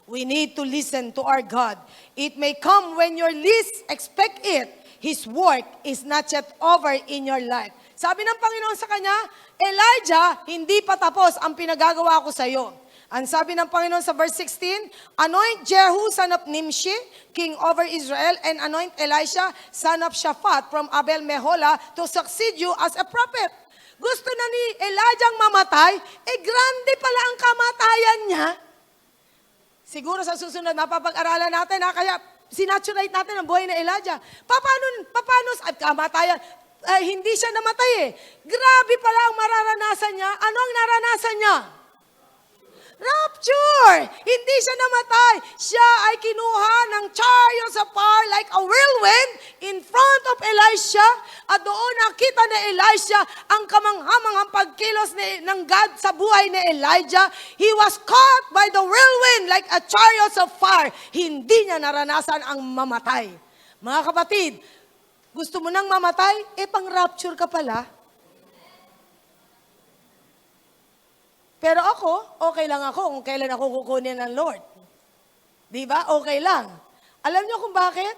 [SPEAKER 1] We need to listen to our God. It may come when you least expect it. His work is not yet over in your life. Sabi ng Panginoon sa kanya, Elijah, hindi pa tapos ang pinagagawa ko sa iyo. Ang sabi ng Panginoon sa verse 16, anoint Jehu, son of Nimshi, king over Israel, and anoint Elisha, son of Shaphat, from Abel Meholah, to succeed you as a prophet. Gusto na ni Elijah mamatay, grande pala ang kamatayan niya. Siguro sa susunod, mapapag-aralan natin, kaya sinaturate natin ang buhay ni Elijah. Paano at kamatayan? Hindi siya namatay Grabe pala ang mararanasan niya. Ano ang naranasan niya? Rapture! Hindi siya namatay. Siya ay kinuha ng chariots of fire like a whirlwind in front of Elisha. At doon nakita ni Elisha ang kamanghamanghang pagkilos ng God sa buhay ni Elijah. He was caught by the whirlwind like a chariots of fire. Hindi niya naranasan ang mamatay. Mga kapatid, gusto mo nang mamatay? Pang-rapture ka pala. Pero ako, okay lang ako kung kailan ako kukunin ng Lord. Di ba? Okay lang. Alam niyo kung bakit?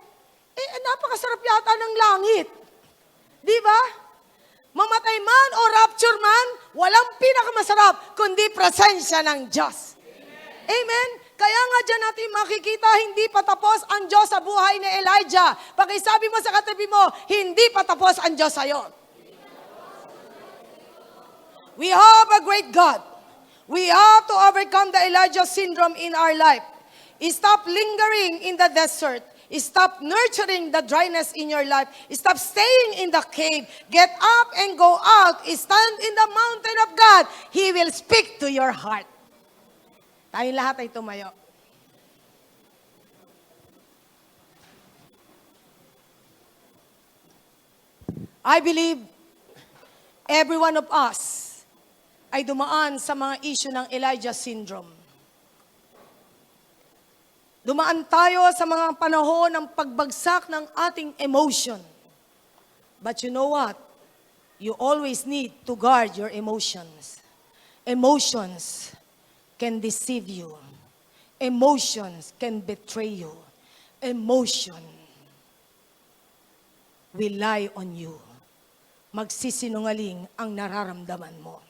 [SPEAKER 1] Napakasarap yata ng langit. Di ba? Mamatay man o rapture man, walang pinakamasarap kundi presensya ng Diyos. Amen? Kaya nga dyan natin makikita, hindi pa tapos ang Diyos sa buhay ni Elijah. Pakisabi mo sa katabi mo, hindi pa tapos ang Diyos sa'yo. We have a great God. We have to overcome the Elijah syndrome in our life. Stop lingering in the desert. Stop nurturing the dryness in your life. Stop staying in the cave. Get up and go out. Stand in the mountain of God. He will speak to your heart. Tayong lahat ay tumayo. I believe every one of us ay dumaan sa mga issue ng Elijah syndrome. Dumaan tayo sa mga panahon ng pagbagsak ng ating emotion. But you know what? You always need to guard your emotions. Emotions can deceive you. Emotions can betray you. Emotion will lie on you. Magsisinungaling ang nararamdaman mo.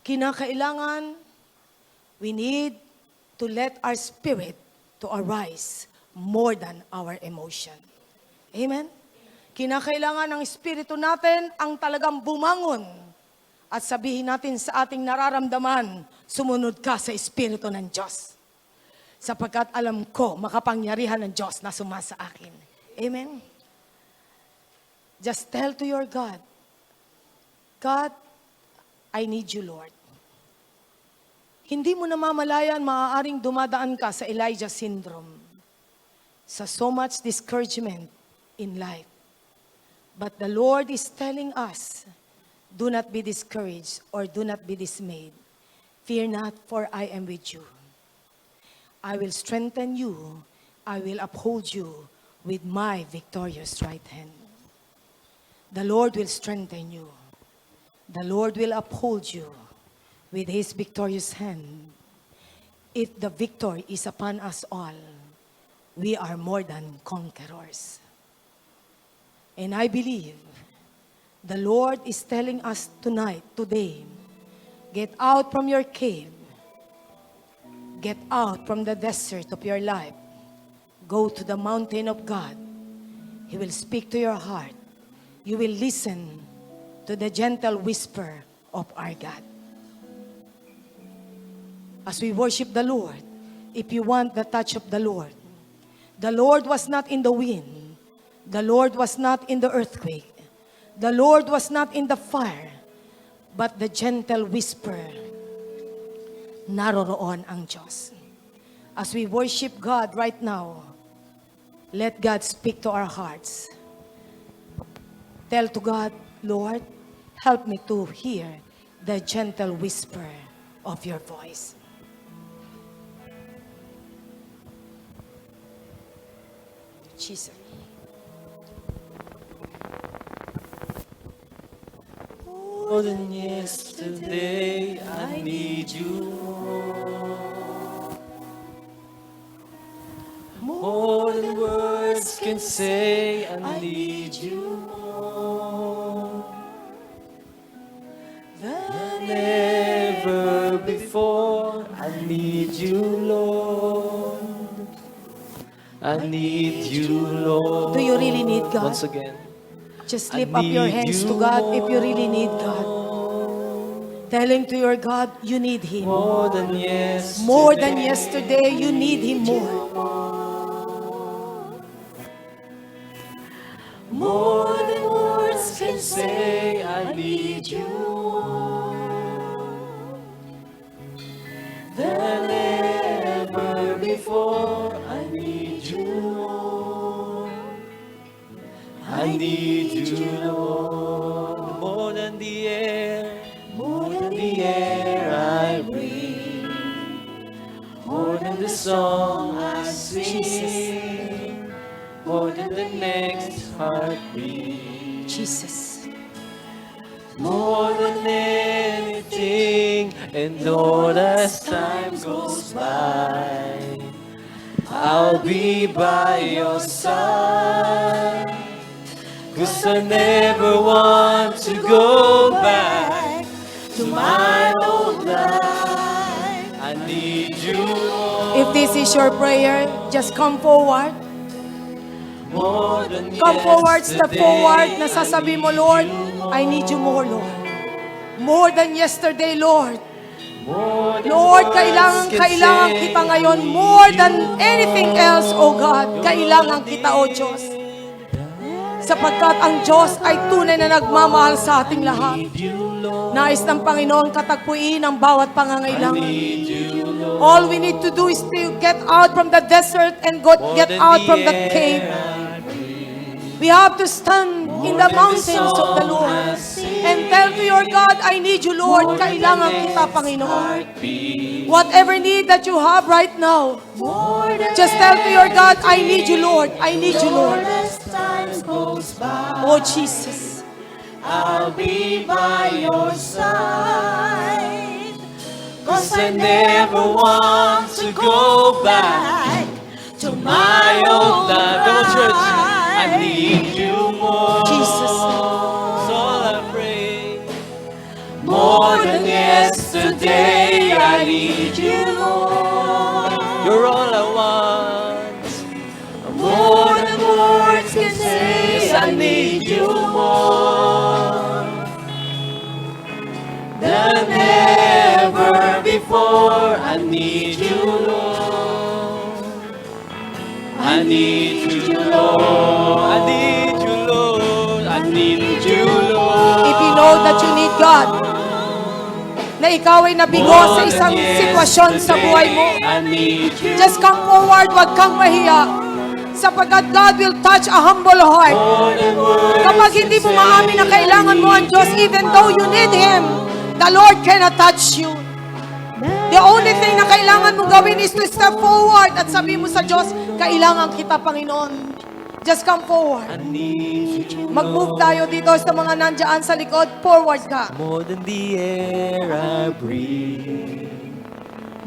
[SPEAKER 1] Kinakailangan, we need to let our spirit to arise more than our emotion. Amen? Kinakailangan ng espiritu natin ang talagang bumangon at sabihin natin sa ating nararamdaman, sumunod ka sa espiritu ng Diyos. Sapagkat alam ko, makapangyarihan ng Diyos na sumasa akin. Amen? Just tell to your God, God, I need you, Lord. Hindi mo namamalayan, maaaring dumadaan ka sa Elijah syndrome. Sa so much discouragement in life. But the Lord is telling us, do not be discouraged or do not be dismayed. Fear not, for I am with you. I will strengthen you. I will uphold you with my victorious right hand. The Lord will strengthen you. The Lord will uphold you with His victorious hand. If the victory is upon us all, we are more than conquerors. And I believe the Lord is telling us tonight, today, get out from your cave. Get out from the desert of your life. Go to the mountain of God. He will speak to your heart. You will listen to the gentle whisper of our God. As we worship the Lord, if you want the touch of the Lord was not in the wind. The Lord was not in the earthquake. The Lord was not in the fire. But the gentle whisper, naroroon ang Diyos. As we worship God right now, let God speak to our hearts. Tell to God, Lord, help me to hear the gentle whisper of your voice. Jesus.
[SPEAKER 2] More than yesterday, I need you more than words can say. I need you more than ever before. I need I need you, Lord.
[SPEAKER 1] Do you really need God?
[SPEAKER 2] Once again.
[SPEAKER 1] Just
[SPEAKER 2] I
[SPEAKER 1] lift up your
[SPEAKER 2] need
[SPEAKER 1] hands
[SPEAKER 2] you
[SPEAKER 1] to God if you really need God.
[SPEAKER 2] more.
[SPEAKER 1] Telling to your God, you need Him.
[SPEAKER 2] More than yesterday.
[SPEAKER 1] More than yesterday, you need Him more.
[SPEAKER 2] More than words can say, I need you more than ever before. I need you more. I need you, Lord, more than the air I breathe, more than the song I sing, more than the next heartbeat,
[SPEAKER 1] Jesus.
[SPEAKER 2] more than anything. And Lord, as time goes by, I'll be by your side. 'Cause I never want to go back to my old life. I need you more.
[SPEAKER 1] If this is your prayer, just come forward.
[SPEAKER 2] More than
[SPEAKER 1] Come forward, step
[SPEAKER 2] yesterday,
[SPEAKER 1] forward. Nasasabi
[SPEAKER 2] I
[SPEAKER 1] mo,
[SPEAKER 2] need
[SPEAKER 1] Lord,
[SPEAKER 2] you
[SPEAKER 1] I need you more, Lord. More than yesterday, Lord.
[SPEAKER 2] more than
[SPEAKER 1] Lord,
[SPEAKER 2] words
[SPEAKER 1] kailangan
[SPEAKER 2] can say.
[SPEAKER 1] kita ngayon
[SPEAKER 2] I need
[SPEAKER 1] more
[SPEAKER 2] you
[SPEAKER 1] than anything else, O God.
[SPEAKER 2] more.
[SPEAKER 1] Kailangan kita, O Diyos. Sapagkat ang Diyos ay tunay na nagmamahal sa ating lahat.
[SPEAKER 2] Need you, Lord.
[SPEAKER 1] Nais ng Panginoon katagpuin ang bawat pangangailangan.
[SPEAKER 2] Need you, Lord.
[SPEAKER 1] All we need to do is to get out from the desert and get out from the cave. We have to stand in the mountains of the Lord and tell to your God, I need you, Lord. Kailangan kita, Panginoon. Whatever need that you have right now, just tell to your God, I need you, Lord. I need you, Lord. Oh, Jesus.
[SPEAKER 2] I'll be by your side. 'Cause I never want to go back to my old life. Come on, church. I need you more.
[SPEAKER 1] Jesus.
[SPEAKER 2] That's all I pray. More than yesterday, I need you more. You're all I want. More than words can say, I need you more than ever before. I need you, Lord. I need you, Lord. I need you, Lord. I need you, Lord.
[SPEAKER 1] If you know that you need God, na ikaw ay nabigo sa isang sitwasyon sa buhay mo,
[SPEAKER 2] I need you.
[SPEAKER 1] just come forward, wag kang mahiya. Sapagkat God will touch a humble heart.
[SPEAKER 2] More than words
[SPEAKER 1] Kapag hindi mo
[SPEAKER 2] can
[SPEAKER 1] maamin na kailangan mo ang Diyos, even though you need Him, the Lord cannot touch you. The only thing na kailangan mo gawin is to step forward at sabi mo sa Diyos, kailangan kita, Panginoon. Just come forward.
[SPEAKER 2] I need you,
[SPEAKER 1] Mag-move tayo dito sa mga nandyan sa likod. Forward ka.
[SPEAKER 2] more than the air I breathe.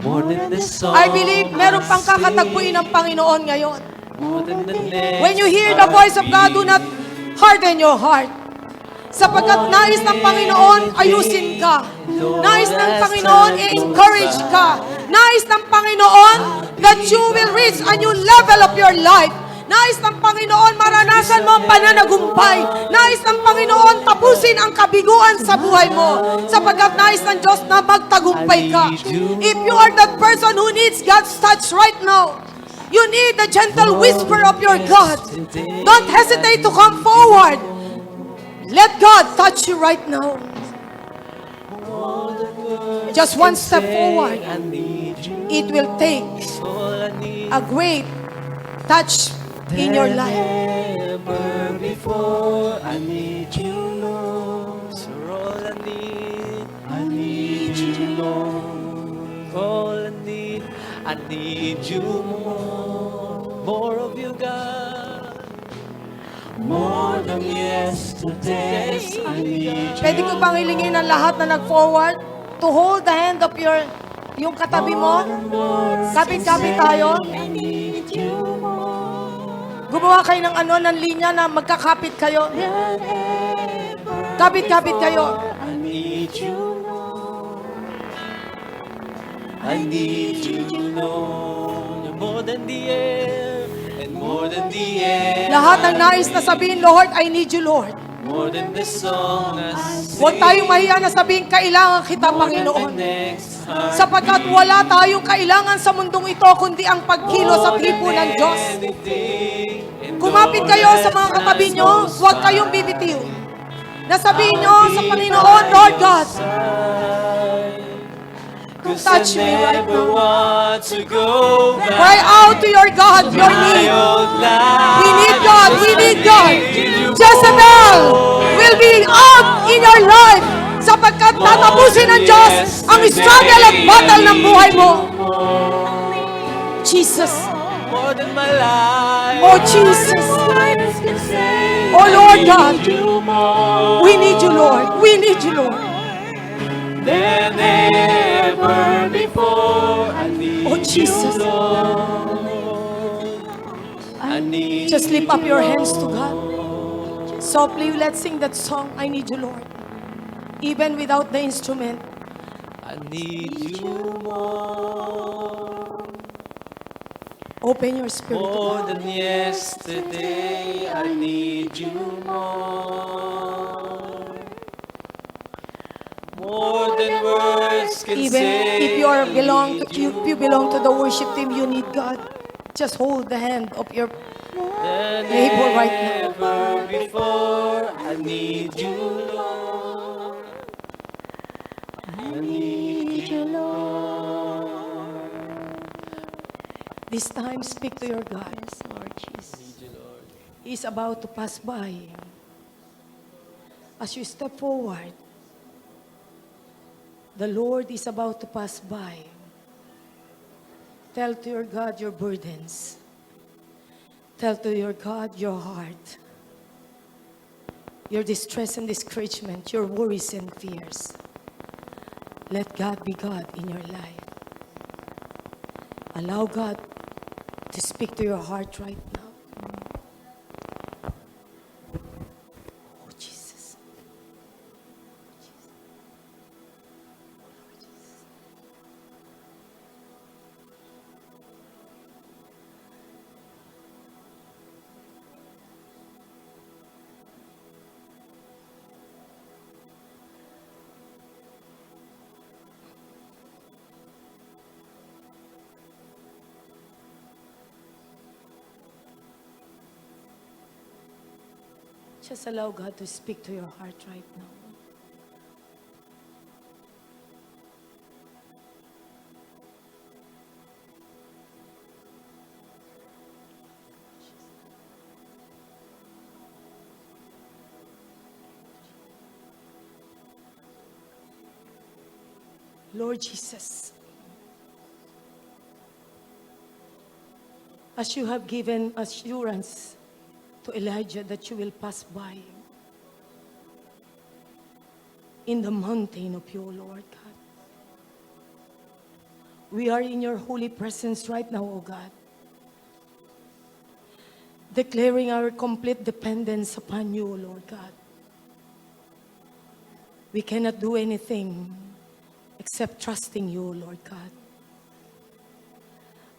[SPEAKER 2] More than the song
[SPEAKER 1] I believe meron pang
[SPEAKER 2] I sing.
[SPEAKER 1] kakatagpuin ng Panginoon ngayon.
[SPEAKER 2] More than the next
[SPEAKER 1] When you hear the voice of God, do not harden your heart. Sapagkat nais ng Panginoon, ayusin ka. Nais ng Panginoon, i-encourage ka. Nais ng Panginoon that you will reach a new level of your life. Nais ng Panginoon, maranasan mo ang pananagumpay. Nais ng Panginoon, tapusin ang kabiguan sa buhay mo. Sapagkat nais ng Diyos na magtagumpay ka. If you are that person who needs God's touch right now, you need the gentle whisper of your God. Don't hesitate to come forward. Let God touch you right now. Just one step forward.
[SPEAKER 2] I need you.
[SPEAKER 1] It will take
[SPEAKER 2] All I need
[SPEAKER 1] a great touch in your life.
[SPEAKER 2] Never before. I need you, Lord. So all I need you, Lord. All I need you more of you, God. More than yesterday, I need you.
[SPEAKER 1] Pwede ko bang hilingin ang lahat na nag-forward to hold the hand of yung katabi mo? Kapit-kapit tayo.
[SPEAKER 2] I need you more.
[SPEAKER 1] Gumawa kayo ng ng linya na magkakapit kayo. Kapit-kapit kayo.
[SPEAKER 2] I need you, Lord. I need you, Lord. You're more than the air and More than the air.
[SPEAKER 1] Lahat ng nais na sabihin, Lord, I need you, Lord.
[SPEAKER 2] More than the song I sing.
[SPEAKER 1] Huwag tayong mahiya na sabihin, kailangan kita,
[SPEAKER 2] More than the
[SPEAKER 1] Panginoon.
[SPEAKER 2] next heart.
[SPEAKER 1] Sapagkat wala tayong kailangan sa mundong ito, kundi ang pagkilos at hipo ng Diyos. Kumapit kayo sa mga katabi nyo, huwag kayong bibitiw. Nasabihin nyo sa Panginoon, Lord God, touch me right now. Cry out to your God, your need. We need God, we need God. Jezebel will be out in your life sapagkat tatapusin ng Diyos ang struggle at battle ng buhay mo. Jesus.
[SPEAKER 2] More than my life.
[SPEAKER 1] Oh, Jesus. Oh, Lord God. We need you, Lord. We need you, Lord.
[SPEAKER 2] Than ever before. I need
[SPEAKER 1] Oh, Jesus.
[SPEAKER 2] you, Lord. I need
[SPEAKER 1] Just lift up
[SPEAKER 2] you,
[SPEAKER 1] your hands to
[SPEAKER 2] Lord.
[SPEAKER 1] God. Softly, let's sing that song, I need you, Lord. Even without the instrument.
[SPEAKER 2] I need you more.
[SPEAKER 1] Open your spirit to
[SPEAKER 2] More
[SPEAKER 1] God.
[SPEAKER 2] than yesterday, I need you more. More than words can
[SPEAKER 1] Even
[SPEAKER 2] say.
[SPEAKER 1] if
[SPEAKER 2] I need
[SPEAKER 1] if you belong to the worship team, you need God. Just hold the hand of your
[SPEAKER 2] than
[SPEAKER 1] neighbor right now.
[SPEAKER 2] ever before. I need you, Lord. I need you, Lord.
[SPEAKER 1] This time, speak to your God.
[SPEAKER 2] Lord Jesus.
[SPEAKER 1] He's about to pass by. As you step forward, the Lord is about to pass by. Tell to your God your burdens. Tell to your God your heart, your distress and discouragement, your worries and fears. Let God be God in your life. Allow God to speak to your heart right now. Oh, Jesus. Just allow God to speak to your heart right now. Lord Jesus, as you have given assurance to Elijah that you will pass by in the mountain of your Lord God. We are in your holy presence right now, O God, declaring our complete dependence upon you, O Lord God. We cannot do anything except trusting you, O Lord God.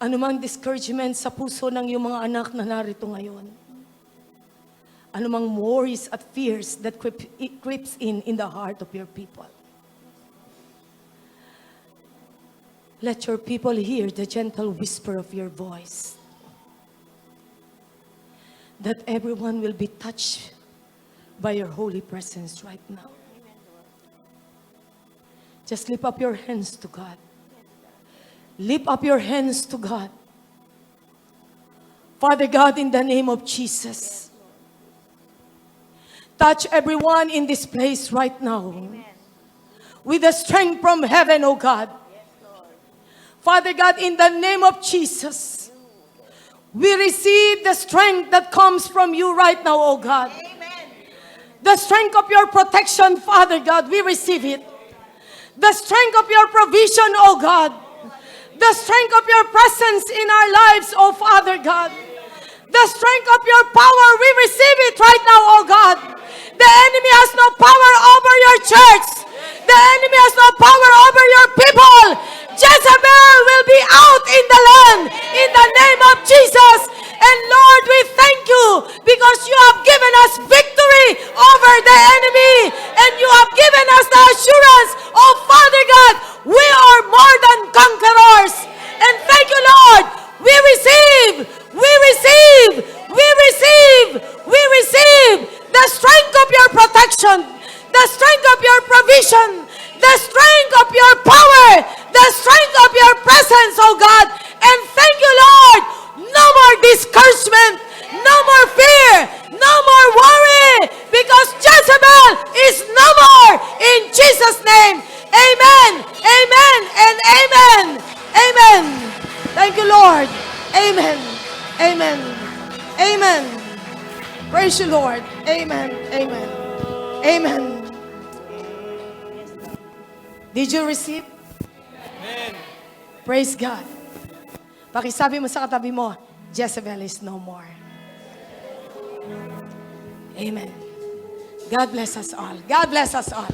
[SPEAKER 1] Anumang discouragement sa puso ng iyong mga anak na narito ngayon, anumang worries at fears that creeps in the heart of your people. Let your people hear the gentle whisper of your voice. That everyone will be touched by your holy presence right now. Just lift up your hands to God. Lift up your hands to God. Father God, in the name of Jesus, touch everyone in this place right now. With the strength from heaven, O God. Father God, in the name of Jesus, we receive the strength that comes from you right now, O God. The strength of your protection, Father God, we receive it. The strength of your provision, O God. The strength of your presence in our lives, O Father God. The strength of your power, we receive it right now, O God. The enemy has no power over your church. The enemy has no power over your people. Jezebel will be out in the land in the name of Jesus. And Lord, the enemy. And you have given us the assurance, oh Father God, we are more than conquerors. And thank you, Lord. We receive, we receive, we receive, we receive the strength of your protection, the strength of your provision, the strength of your power, the strength of your presence, oh God. And thank you, Lord. No more discouragement, no more fear, no more worry, because Jezebel is no more. In Jesus' name, amen, amen, and amen, amen. Thank you, Lord. Amen, amen, amen. Praise you, Lord. Amen, amen, amen. Did you receive?
[SPEAKER 2] Amen.
[SPEAKER 1] Praise God. Pakisabi mo sa katabi mo, Jezebel is no more. Amen. God bless us all. God bless us all.